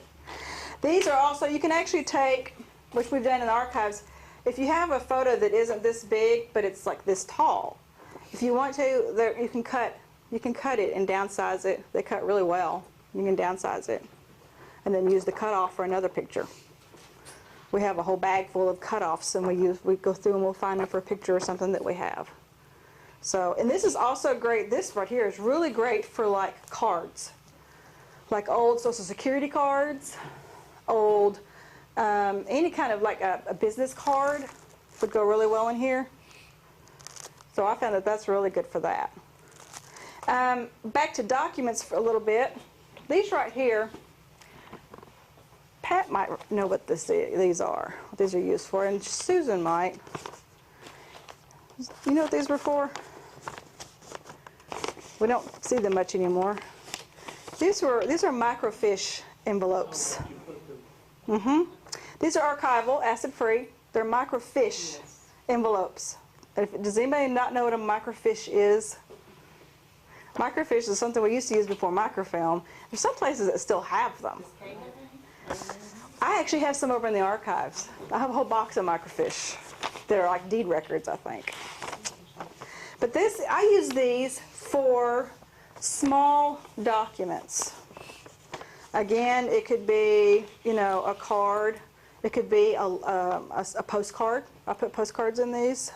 These are also, you can actually take, which we've done in the archives, if you have a photo that isn't this big, but it's like this tall, if you want to, you can cut it and downsize it. They cut really well. You can downsize it and then use the cutoff for another picture. We have a whole bag full of cutoffs, and we go through and we'll find them for a picture or something that we have. So, and this is also great. This right here is really great for like cards, like old Social Security cards, old any kind of like a business card would go really well in here. So I found that that's really good for that. Back to documents for a little bit. These right here, Pat might know what these are, what these are used for, and Susan might. You know what these were for? We don't see them much anymore. These are microfiche envelopes. These are archival, acid-free. They're microfiche envelopes. Does anybody not know what a microfiche is? Microfiche is something we used to use before microfilm. There's some places that still have them. I actually have some over in the archives. I have a whole box of microfiche. They're like deed records, I think. But I use these for small documents. Again, it could be, a card. It could be a postcard. I put postcards in these.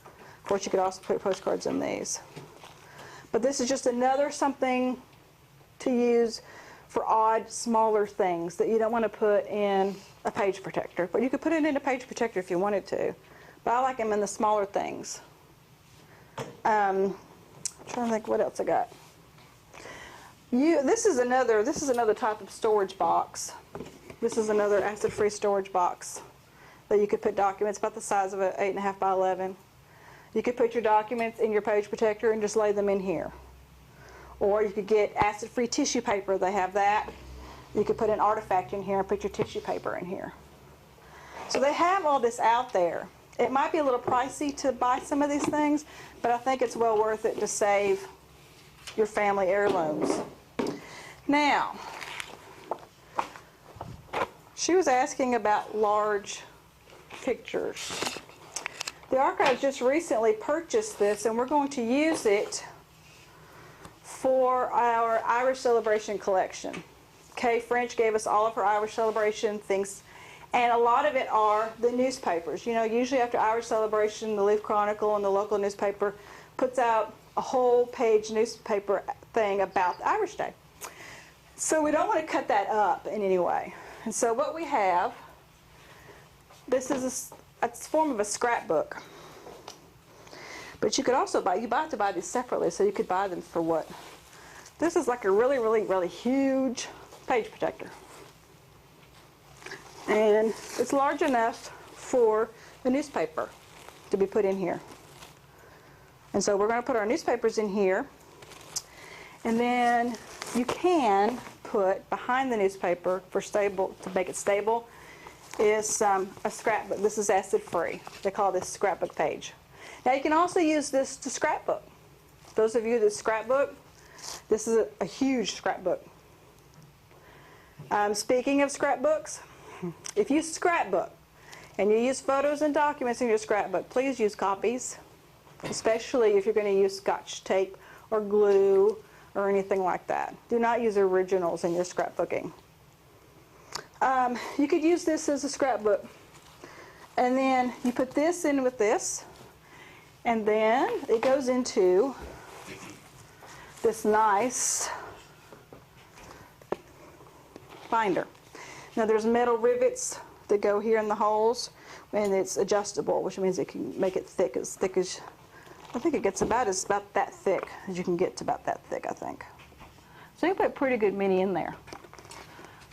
Of course, you could also put postcards in these. But this is just another something to use for odd, smaller things that you don't want to put in a page protector. But you could put it in a page protector if you wanted to. But I like them in the smaller things. I'm trying to think what else I got. This is another type of storage box. This is another acid-free storage box that you could put documents about the size of an 8.5 by 11. You could put your documents in your page protector and just lay them in here. Or you could get acid-free tissue paper. They have that. You could put an artifact in here and put your tissue paper in here. So they have all this out there. It might be a little pricey to buy some of these things, but I think it's well worth it to save your family heirlooms. Now, she was asking about large pictures. The archives just recently purchased this, and we're going to use it for our Irish Celebration collection. Kay French gave us all of her Irish Celebration things, and a lot of it are the newspapers. Usually after Irish Celebration, the Leaf Chronicle and the local newspaper puts out a whole page newspaper thing about the Irish Day. So we don't want to cut that up in any way. And so what we have, this is a form of a scrapbook. But you could also you have to buy these separately, so you could buy them for what? This is like a really, really, really huge page protector. And it's large enough for the newspaper to be put in here. And so we're going to put our newspapers in here. And then you can put behind the newspaper to make it stable, is a scrapbook. This is acid-free. They call this scrapbook page. Now you can also use this to scrapbook. Those of you that scrapbook, this is a huge scrapbook. Speaking of scrapbooks, if you scrapbook and you use photos and documents in your scrapbook, please use copies, especially if you're going to use Scotch tape or glue or anything like that. Do not use originals in your scrapbooking. You could use this as a scrapbook. And then you put this in with this, and then it goes into this nice binder. Now there's metal rivets that go here in the holes, and it's adjustable, which means it can make it thick as I think it gets about that thick as you can get to about that thick, I think. So you can put pretty good many in there.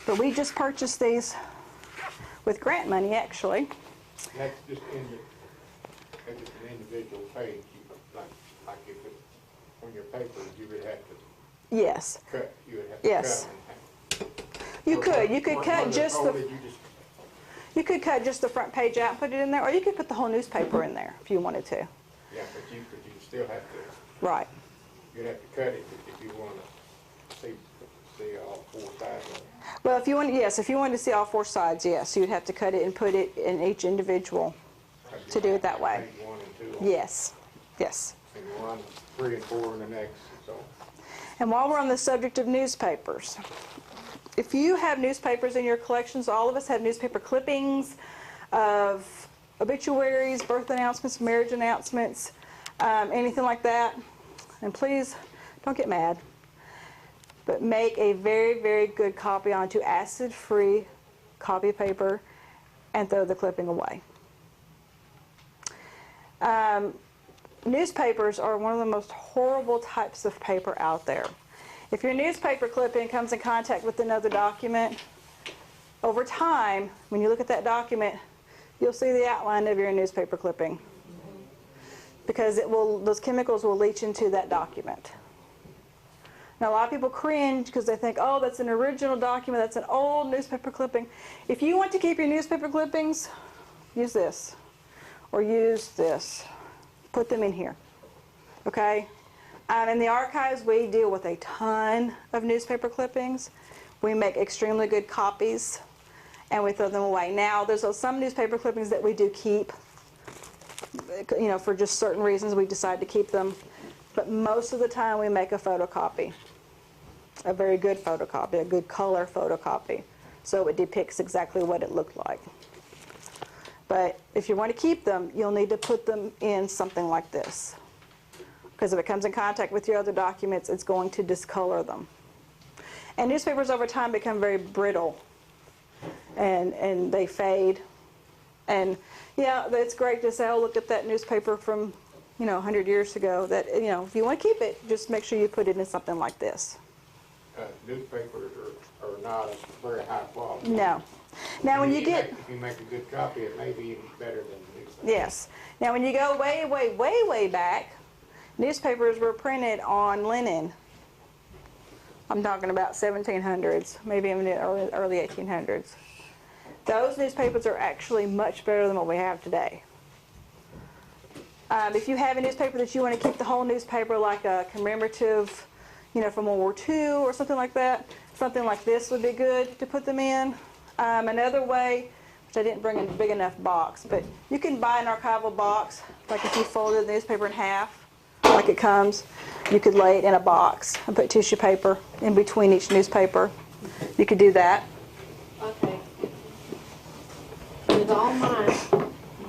But we just purchased these with grant money, actually. That's just that's just an individual page, like if it, on your papers, you would have to Yes. cut, you would have to Yes. cut them You in could. You half. could cut just the. You just, You could cut just the front page out and put it in there, or you could put the whole newspaper in there if you wanted to. yeah, but you still have to, Right. you'd have to cut it if you want to see all four sides of it. Well, if you want, yes, if you wanted to see all four sides, yes, you'd have to cut it and put it in each individual to do it that way. Page 1 and 2. Yes. Yes. And 1, 3, and 4 in the next, so. And while we're on the subject of newspapers, if you have newspapers in your collections, all of us have newspaper clippings of obituaries, birth announcements, marriage announcements, anything like that. And please don't get mad, but make a very, very good copy onto acid-free copy paper and throw the clipping away. Newspapers are one of the most horrible types of paper out there. If your newspaper clipping comes in contact with another document, over time, when you look at that document, you'll see the outline of your newspaper clipping, because those chemicals will leach into that document. Now, a lot of people cringe because they think, oh, that's an original document, that's an old newspaper clipping. If you want to keep your newspaper clippings, use this, or use this. Put them in here, okay? In the archives, we deal with a ton of newspaper clippings. We make extremely good copies, and we throw them away. Now, there's some newspaper clippings that we do keep, you know, for just certain reasons we decide to keep them. But most of the time, we make a photocopy, a very good photocopy, a good color photocopy, so it depicts exactly what it looked like. But if you want to keep them, you'll need to put them in something like this, because if it comes in contact with your other documents, it's going to discolor them. And newspapers over time become very brittle, and they fade. And yeah, it's great to say, oh, look at that newspaper from, 100 years ago. That, if you want to keep it, just make sure you put it in something like this. Newspapers are not of very high quality. No. Now, when you get... If you make a good copy, it may be even better than the newspaper. Yes. Now, when you go way, way, way, way back, newspapers were printed on linen. I'm talking about 1700s, maybe even the early 1800s. Those newspapers are actually much better than what we have today. If you have a newspaper that you want to keep the whole newspaper, like a commemorative, from World War II or something like that, something like this would be good to put them in. Another way, which I didn't bring a big enough box, but you can buy an archival box, like if you folded the newspaper in half, like it comes, you could lay it in a box and put tissue paper in between each newspaper. You could do that. Okay. With all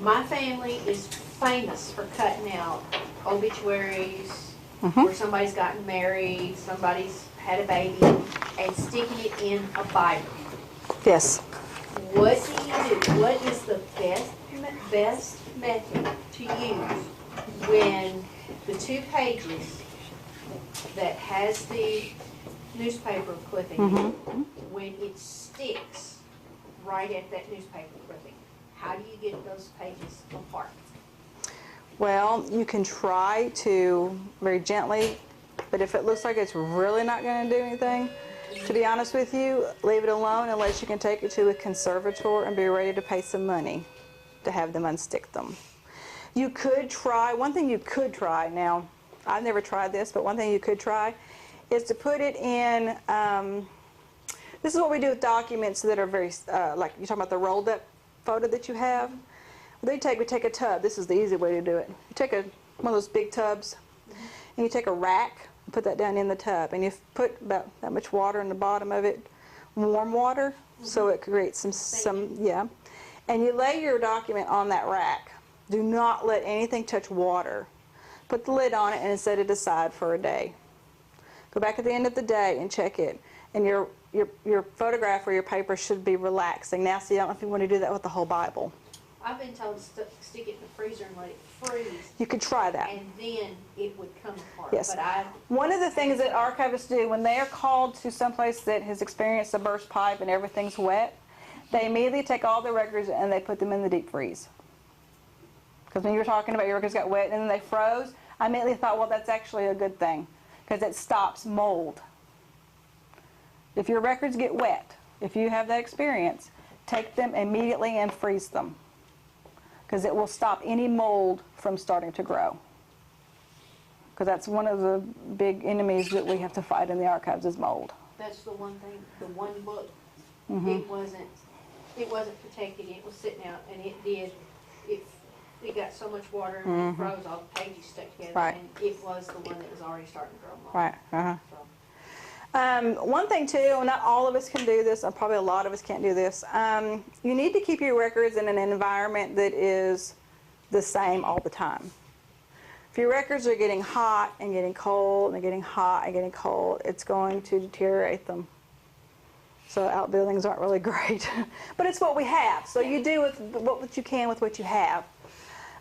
my family is famous for cutting out obituaries, where somebody's gotten married, somebody's had a baby, and sticking it in a Bible. Yes. What do you do? What is the best method to use when the 2 pages that has the newspaper clipping, when it sticks right at that newspaper clipping? How do you get those pages apart? Well, you can try to very gently, but if it looks like it's really not going to do anything, to be honest with you, leave it alone unless you can take it to a conservator and be ready to pay some money to have them unstick them. You could try, one thing you could try, now, I've never tried this, but one thing you could try is to put it in, this is what we do with documents that are very, like you're talking about the rolled up photo that you have. We take a tub. This is the easy way to do it. You take one of those big tubs, and you take a rack and put that down in the tub, and you put about that much water in the bottom of it, warm water, so it creates some, yeah. And you lay your document on that rack. Do not let anything touch water. Put the lid on it and set it aside for a day. Go back at the end of the day and check it. And your photograph or your paper should be relaxing. Now, see, I don't know if you want to do that with the whole Bible. I've been told to stick it in the freezer and let it freeze, You could try that. and then it would come apart. Yes. But One of the things that archivists do when they are called to someplace that has experienced a burst pipe and everything's wet, they immediately take all their records and they put them in the deep freeze. Because when you were talking about your records got wet and then they froze, I immediately thought, well, that's actually a good thing because it stops mold. If your records get wet, if you have that experience, take them immediately and freeze them because it will stop any mold from starting to grow. Because that's one of the big enemies that we have to fight in the archives is mold. that's the one thing, the one book, Mm-hmm. it wasn't protected, it was sitting out, and it got so much water and it froze, all the pages stuck together, Right. and it was the one that was already starting to grow mold. Right. Uh-huh. So, One thing too, not all of us can do this, or probably a lot of us can't do this. You need to keep your records in an environment that is the same all the time. If your records are getting hot and getting cold and getting hot and getting cold, it's going to deteriorate them. So outbuildings aren't really great, but it's what we have. So you do with what you can with what you have.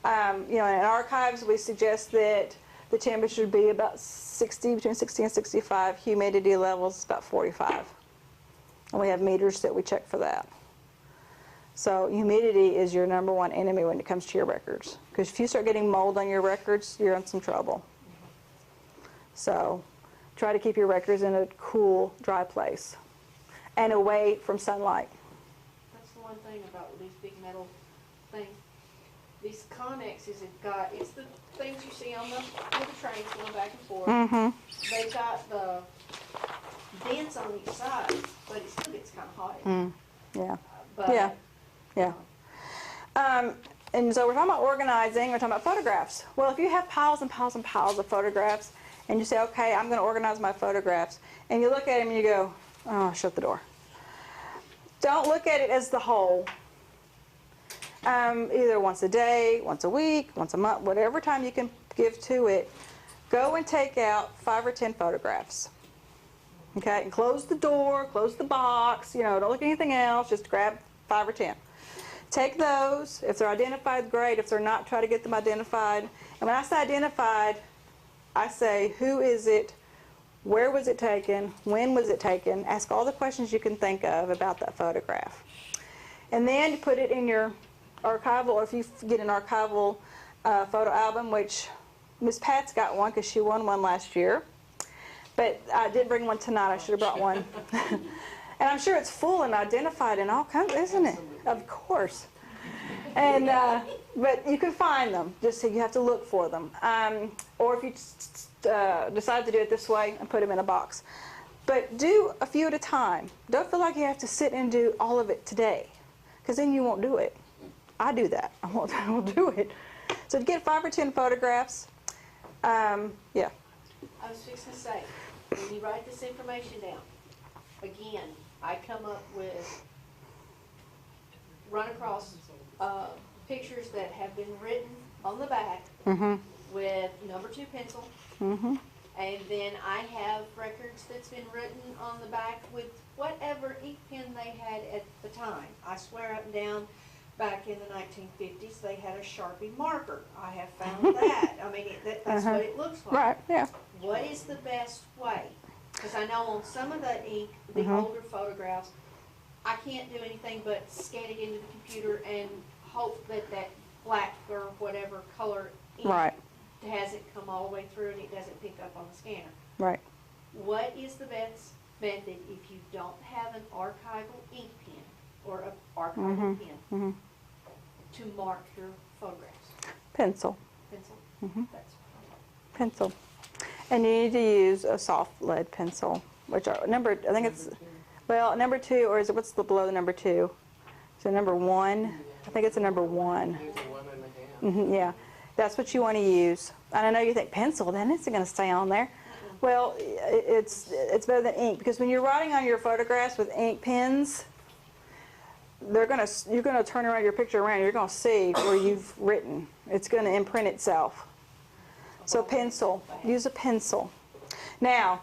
You know, in archives, we suggest that the temperature would be about 60, between 60 and 65. Humidity levels about 45. And we have meters that we check for that. So humidity is your number one enemy when it comes to your records. Because if you start getting mold on your records, you're in some trouble. So try to keep your records in a cool, dry place and away from sunlight. that's the one thing about these big metal things. These connexes have got, it's the things you see on the trains going back and forth. Mm-hmm. They've got the dents on each side, but it still gets kind of hot. Yeah. But Yeah. Yeah. And so we're talking about organizing, we're talking about photographs. Well, if you have piles and piles and piles of photographs, and you say, okay, I'm going to organize my photographs, and you look at them and you go, oh, shut the door. Don't look at it as the whole. Either once a day, once a week, once a month, whatever time you can give to it, go and take out 5 or 10 photographs. Okay, and close the door, close the box, you know, don't look at anything else, just grab 5 or 10. Take those, if they're identified, great. If they're not, try to get them identified. And when I say identified, I say, who is it, where was it taken, when was it taken, ask all the questions you can think of about that photograph. And then you put it in your archival, or if you get an archival photo album, which Miss Pat's got one because she won one last year. But I did bring one tonight. I should have brought one. And I'm sure it's full and identified and all kinds, isn't it? Of course. And but you can find them. Just so you have to look for them. Or if you decide to do it this way and put them in a box. But do a few at a time. Don't feel like you have to sit and do all of it today, because then you won't do it. I do that. I won't do it. So to get 5 or 10 photographs, yeah. I was fixing to say, when you write this information down, again, I come up with, run across pictures that have been written on the back with number 2 pencil. And then I have records that's been written on the back with whatever ink pen they had at the time. I swear up and down, back in the 1950s, they had a Sharpie marker. I have found that. I mean, that's what it looks like. Right, yeah. What is the best way? Because I know on some of the ink, the older photographs, I can't do anything but scan it into the computer and hope that that black or whatever color ink Right. hasn't come all the way through and it doesn't pick up on the scanner. Right. What is the best method if you don't have an archival ink pen or an archival pen to mark your photographs? Pencil. Pencil? That's Pencil. And you need to use a soft lead pencil, which are number, I think it's, well, number 2, or is it, what's the below the number 2? So number 1, I think it's a number 1. Yeah, that's what you want to use. And I know you think pencil, then it's going to stay on there. Well, it's better than ink, because when you're writing on your photographs with ink pens, you're gonna turn around your picture around, you're gonna see where you've written. It's gonna imprint itself. So pencil, use a pencil. Now,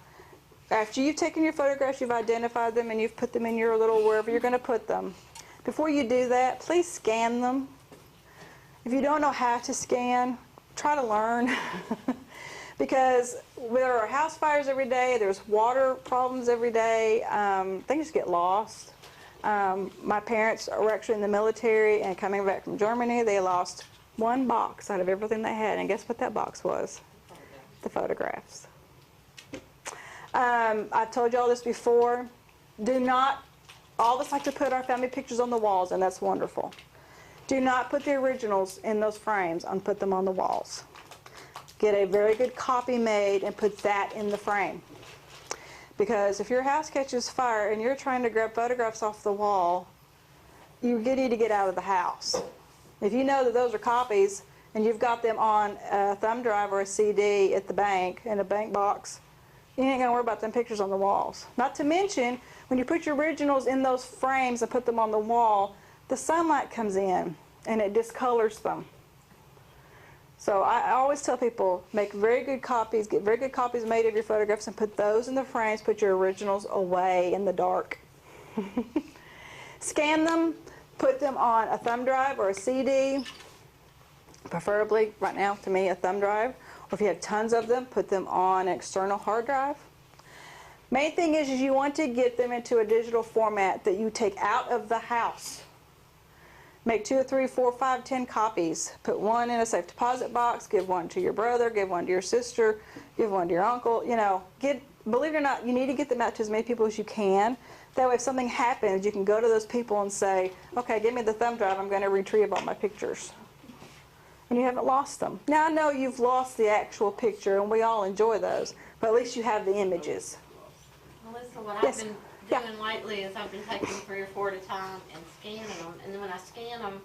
after you've taken your photographs, you've identified them, and you've put them in your little wherever you're gonna put them. Before you do that, please scan them. If you don't know how to scan, try to learn. Because there are house fires every day, there's water problems every day, things get lost. My parents were actually in the military, and coming back from Germany, they lost one box out of everything they had, and guess what that box was? The photographs. I've told you all this before. Do not, all of us like to put our family pictures on the walls, and that's wonderful. Do not put the originals in those frames and put them on the walls. Get a very good copy made and put that in the frame. Because if your house catches fire and you're trying to grab photographs off the wall, you need to get out of the house. If you know that those are copies and you've got them on a thumb drive or a CD at the bank, in a bank box, you ain't going to worry about them pictures on the walls. Not to mention, when you put your originals in those frames and put them on the wall, the sunlight comes in and it discolors them. So I always tell people, make very good copies, get very good copies made of your photographs and put those in the frames, put your originals away in the dark. Scan them, put them on a thumb drive or a CD, preferably, right now, to me, a thumb drive. Or if you have tons of them, put them on an external hard drive. Main thing is you want to get them into a digital format that you take out of the house. Make 2 or 3, 4, 5, 10 copies. Put one in a safe deposit box, give one to your brother, give one to your sister, give one to your uncle. You know, believe it or not, you need to get them out to as many people as you can. That way if something happens, you can go to those people and say, okay, give me the thumb drive, I'm going to retrieve all my pictures. And you haven't lost them. Now I know you've lost the actual picture, and we all enjoy those, but at least you have the images. Melissa, what Yes. I've been Yeah. doing lately is I've been taking 3 or 4 at a time and scanning them, and then when I scan them,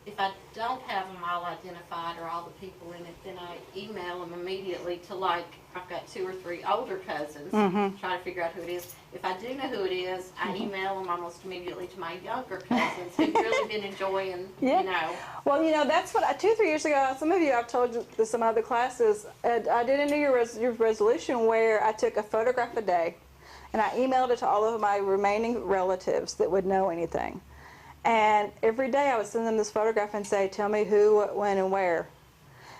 if I don't have them all identified or all the people in it, then I email them immediately to, like, I've got 2 or 3 older cousins, try to figure out who it is. If I do know who it is, I email them almost immediately to my younger cousins who've really been enjoying, Yeah. you know. Well, you know, that's what 2 or 3 years ago, some of you, I've told you this in some other classes, I did a New Year's resolution where I took a photograph a day, and I emailed it to all of my remaining relatives that would know anything. And every day I would send them this photograph and say, tell me who, what, when, and where.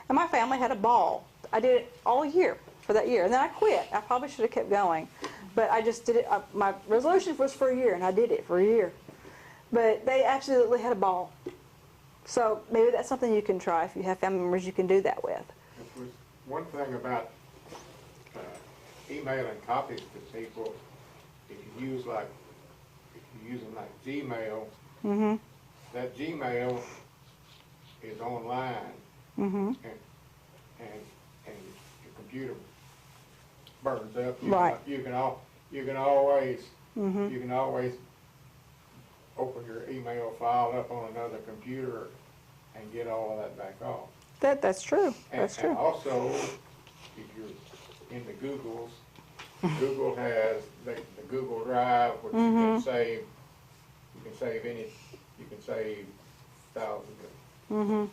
And my family had a ball. I did it all year for that year. And then I quit. I probably should have kept going. But I just did it. My resolution was for a year, and I did it for a year. But they absolutely had a ball. So maybe that's something you can try. If you have family members you can do that with. One thing about emailing copies to people, if you use like, if you're using like Gmail, that Gmail is online, and your computer burns up. You can always open your email file up on another computer and get all of that back off. That's true. That's true. And also, if you're into Google's, Google has the Google Drive, which you can save. You can save thousands of.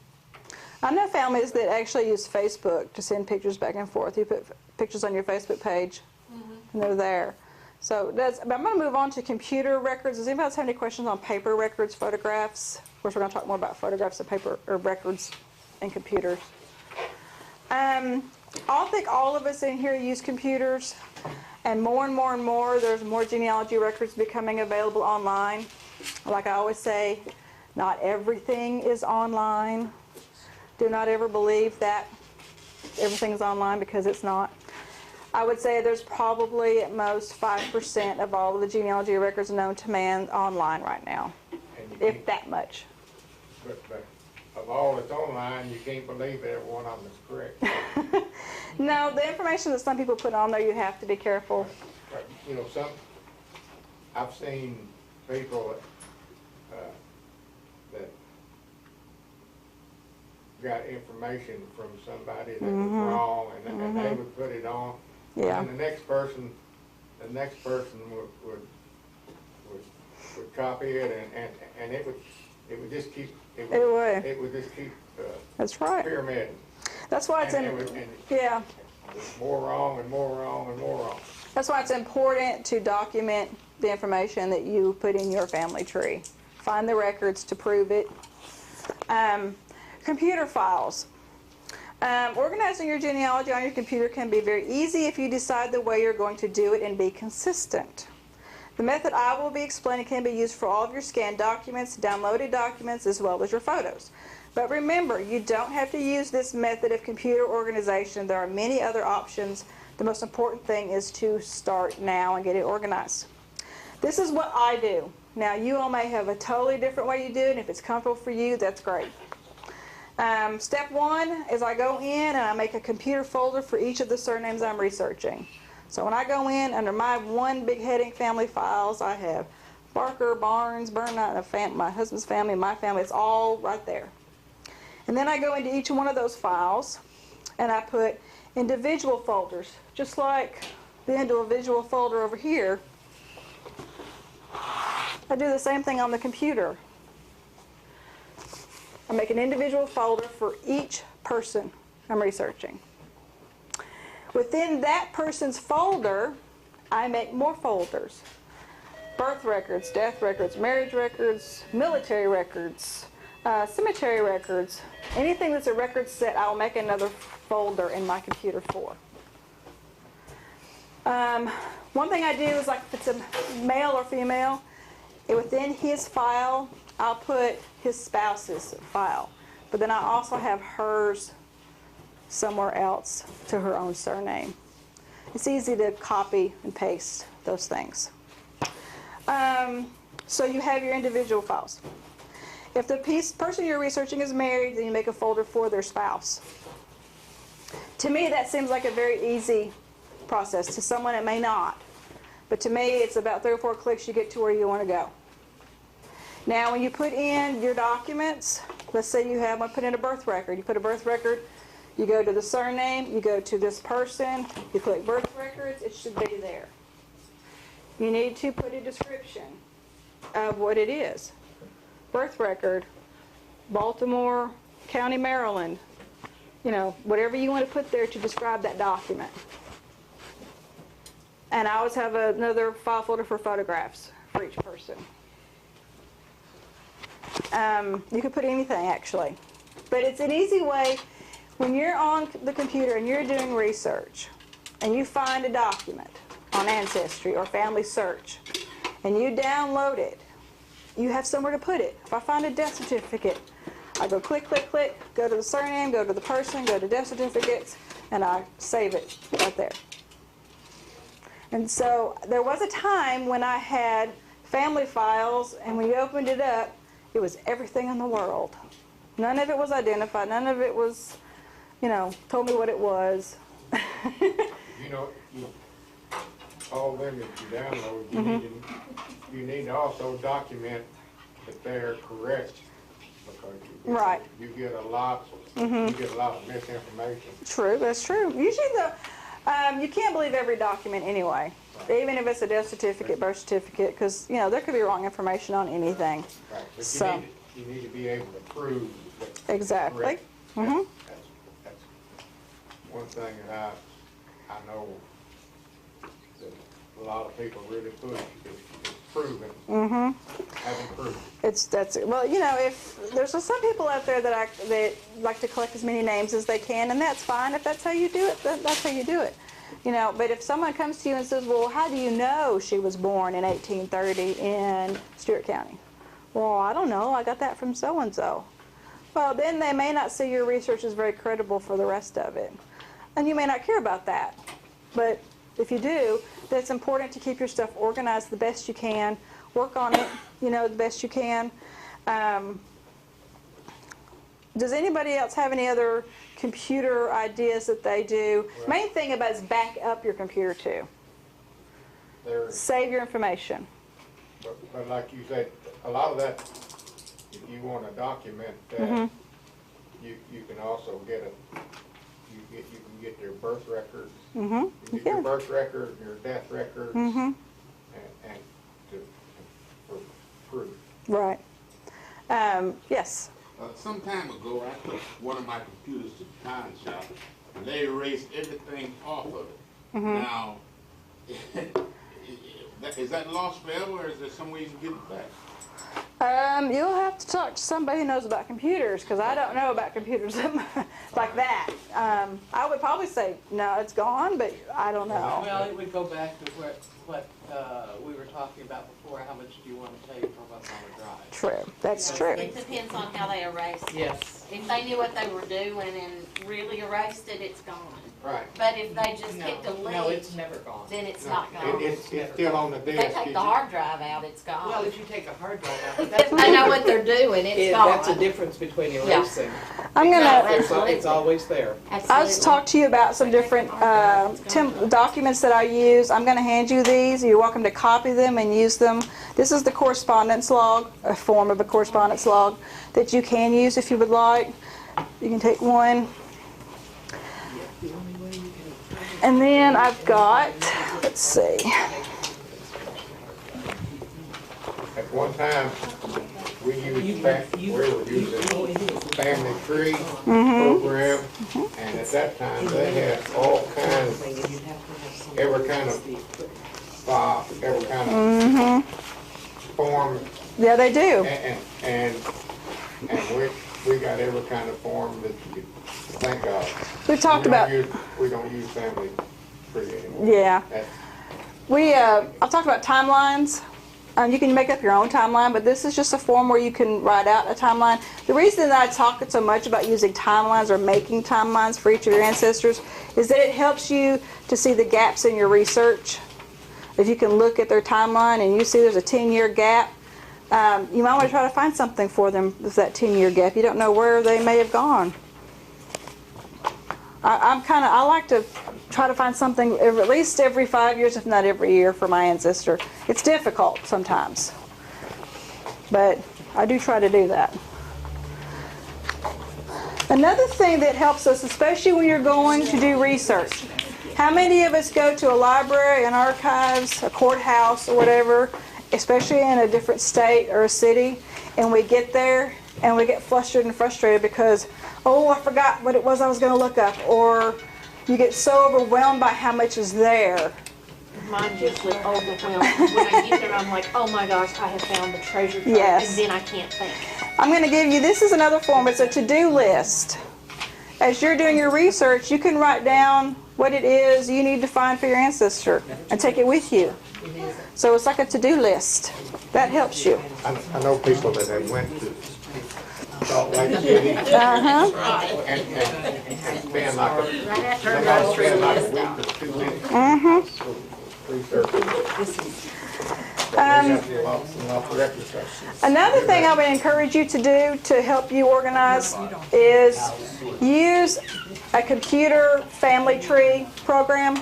I know families that actually use Facebook to send pictures back and forth. You put pictures on your Facebook page, and they're there. So I'm going to move on to computer records. Does anybody else have any questions on paper records, photographs? Of course, we're going to talk more about photographs and paper or records and computers. I think all of us in here use computers, and more, there's more genealogy records becoming available online. Like I always say, not everything is online. Do not ever believe that everything's online, because it's not. I would say there's probably at most 5% of all of the genealogy records known to man online right now, if that much. But of all that's online, you can't believe every one of them is correct. No, the information that some people put on there, you have to be careful. But, you know, I've seen people that got information from somebody that was wrong, and they would put it on. Yeah. And the next person would would copy it and it would just keep, It would. it would just keep, That's right. pyramiding. That's why it's And in, it would- and yeah. more wrong and more wrong and more wrong. That's why it's important to document the information that you put in your family tree. Find the records to prove it. Computer files. Organizing your genealogy on your computer can be very easy if you decide the way you're going to do it and be consistent. The method I will be explaining can be used for all of your scanned documents, downloaded documents, as well as your photos. But remember, you don't have to use this method of computer organization. There are many other options. The most important thing is to start now and get it organized. This is what I do. Now, you all may have a totally different way you do it, and if it's comfortable for you, that's great. Step one is I go in and I make a computer folder for each of the surnames I'm researching. So when I go in, under my one big heading family files, I have Barker, Barnes, Burnett, my husband's family, my family. It's all right there. And then I go into each one of those files and I put individual folders, just like the individual folder over here. I do the same thing on the computer. I make an individual folder for each person I'm researching. Within that person's folder, I make more folders. Birth records, death records, marriage records, military records, cemetery records. Anything that's a record set, I'll make another folder in my computer for. One thing I do is, like, if it's a male or female, within his file, I'll put his spouse's file. But then I also have hers somewhere else to her own surname. It's easy to copy and paste those things. So you have your individual files. If the person you're researching is married, then you make a folder for their spouse. To me, that seems like a very easy process. To someone, it may not. But to me, it's about 3 or 4 clicks, you get to where you want to go. Now, when you put in your documents, let's say you have one, put in a birth record. You put a birth record, you go to the surname, you go to this person, you click birth records, it should be there. You need to put a description of what it is. Birth record, Baltimore County, Maryland. You know, whatever you want to put there to describe that document. And I always have another file folder for photographs for each person. You could put anything, actually. But it's an easy way, when you're on the computer and you're doing research, and you find a document on Ancestry or Family Search, and you download it, you have somewhere to put it. If I find a death certificate, I go click, click, click, go to the surname, go to the person, go to death certificates, and I save it right there. And so there was a time when I had family files, and when you opened it up, it was everything in the world. None of it was identified. None of it was, you know, told me what it was. You know, all them that you download, you need to also document that they're correct, because you get a lot of misinformation. True, that's true. Usually you can't believe every document anyway, even if it's a death certificate, birth certificate, because, you know, there could be wrong information on anything. Right, but So, you need to be able to prove that. exactly. Correct. Mm-hmm. That's one thing that I know that a lot of people really push is proving. Having proof. Well, you know, if there's some people out there that like to collect as many names as they can, and that's fine. If that's how you do it, that's how you do it. You know, but if someone comes to you and says, well, how do you know she was born in 1830 in Stewart County? Well, I don't know. I got that from so-and-so. Well, then they may not see your research as very credible for the rest of it. And you may not care about that. But if you do, then it's important to keep your stuff organized the best you can. Work on it, you know, the best you can. Does anybody else have any other computer ideas that they do? Well, Main thing about it is back up your computer too. Save your information. But like you said, a lot of that, if you want to document that, you can also get you can get their birth records. You get your birth record, your death records, and for proof. Right. Yes. Some time ago, I took one of my computers to the pawn shop, and they erased everything off of it. Now, is that lost forever, or is there some way you can get it back? You'll have to talk to somebody who knows about computers, because I don't know about computers like that. I would probably say, no, it's gone, but I don't know. Well, it would go back to what we were talking about before, how much do you want to take for what's on the drive? True, that's true. It depends on how they erased it. Yes. If they knew what they were doing and really erased it, it's gone. Right. But if they just hit No, delete, it's never gone. then it's No, not gone. it's still on the If they disk. take the hard drive out, it's gone. Well, if you take a hard drive out, If that's they know what they're doing, it's gone. that's a difference between erasing. I'm No, gonna. absolutely. It's always there. I'll just Absolutely. talk to you about some different documents that I use. I'm going to hand you these. You're welcome to copy them and use them. This is the correspondence log, a form of a correspondence log that you can use if you would like. You can take one. And then I've got, let's see. At one time, we were using family tree program, and at that time, they had all kinds, every kind of file, every kind of form, Yeah, they do. and we got every kind of form that you could think of. We've talked about, We don't use family tree anymore. yeah. That's- I've talked about timelines. You can make up your own timeline, but this is just a form where you can write out a timeline. The reason that I talk so much about using timelines or making timelines for each of your ancestors is that it helps you to see the gaps in your research. If you can look at their timeline and you see there's a 10-year gap, you might want to try to find something for them with that 10-year gap. You don't know where they may have gone. I like to try to find something at least every 5 years, if not every year, for my ancestor. It's difficult sometimes, but I do try to do that. Another thing that helps us, especially when you're going to do research, how many of us go to a library, an archives, a courthouse, or whatever, especially in a different state or a city, and we get there and we get flustered and frustrated because, oh, I forgot what it was I was going to look up, or you get so overwhelmed by how much is there. Mine usually overwhelmed. When I get there, I'm like, oh my gosh, I have found the treasure trove, Yes. and then I can't think. I'm going to give you, this is another form, it's a to-do list. As you're doing your research, you can write down what it is you need to find for your ancestor and take it with you. So it's like a to-do list. That helps you. I know people that have went to Salt Lake City and spend like a week or 2 weeks researching. Another thing I would encourage you to do to help you organize is use a computer family tree program.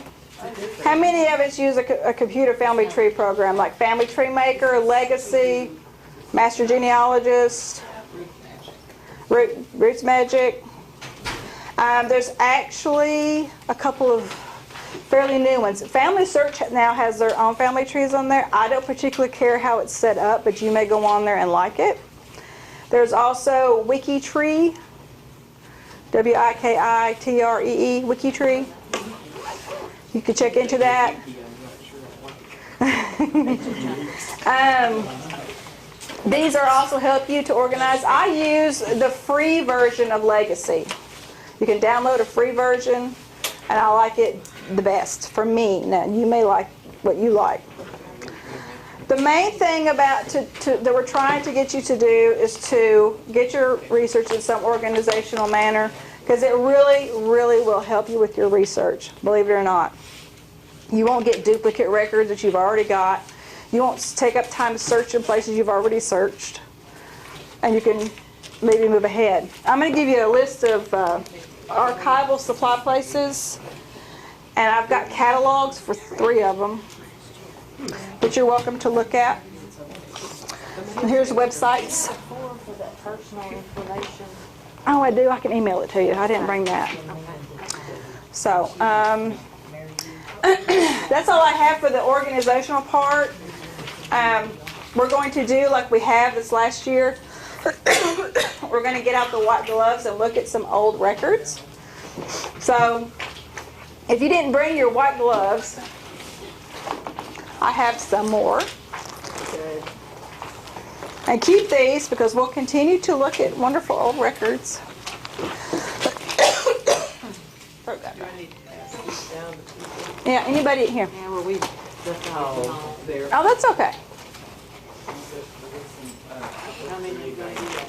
How many of us use a computer family tree program, like Family Tree Maker, Legacy, Master Genealogist, Roots Magic? There's actually a couple of fairly new ones. Family Search now has their own family trees on there. I don't particularly care how it's set up, but you may go on there and like it. There's also WikiTree, WIKITREE, WikiTree. You can check into that. These are also help you to organize. I use the free version of Legacy. You can download a free version, and I like it the best for me. Now, you may like what you like. The main thing about that we're trying to get you to do is to get your research in some organizational manner, because it really, really will help you with your research, believe it or not. You won't get duplicate records that you've already got. You won't take up time to search in places you've already searched. And you can maybe move ahead. I'm going to give you a list of archival supply places. And I've got catalogs for 3 of them that you're welcome to look at. And here's websites. Oh, I do. I can email it to you. I didn't bring that. So, that's all I have for the organizational part. we're going to do like we have this last year. We're going to get out the white gloves and look at some old records. So if you didn't bring your white gloves, I have some more. And keep these because we'll continue to look at wonderful old records. Throw that back. Yeah, anybody here? Yeah, well, we left all there. Oh, that's okay. How many you got?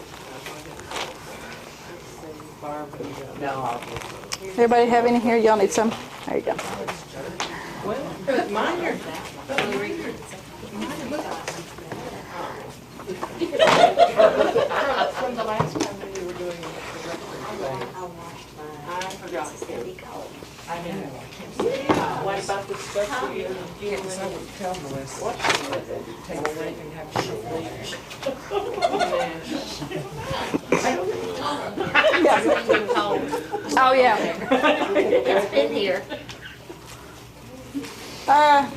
Barbara, no. Everybody have any here? Y'all need some? There you go. Well, mine are. From the last time we were doing the reference thing, I forgot. I know. What about the stuff we Yeah, 'cause I would tell Melissa, What? take a break and have a short leash. It's been cold. Oh, yeah. It's been here. Uh,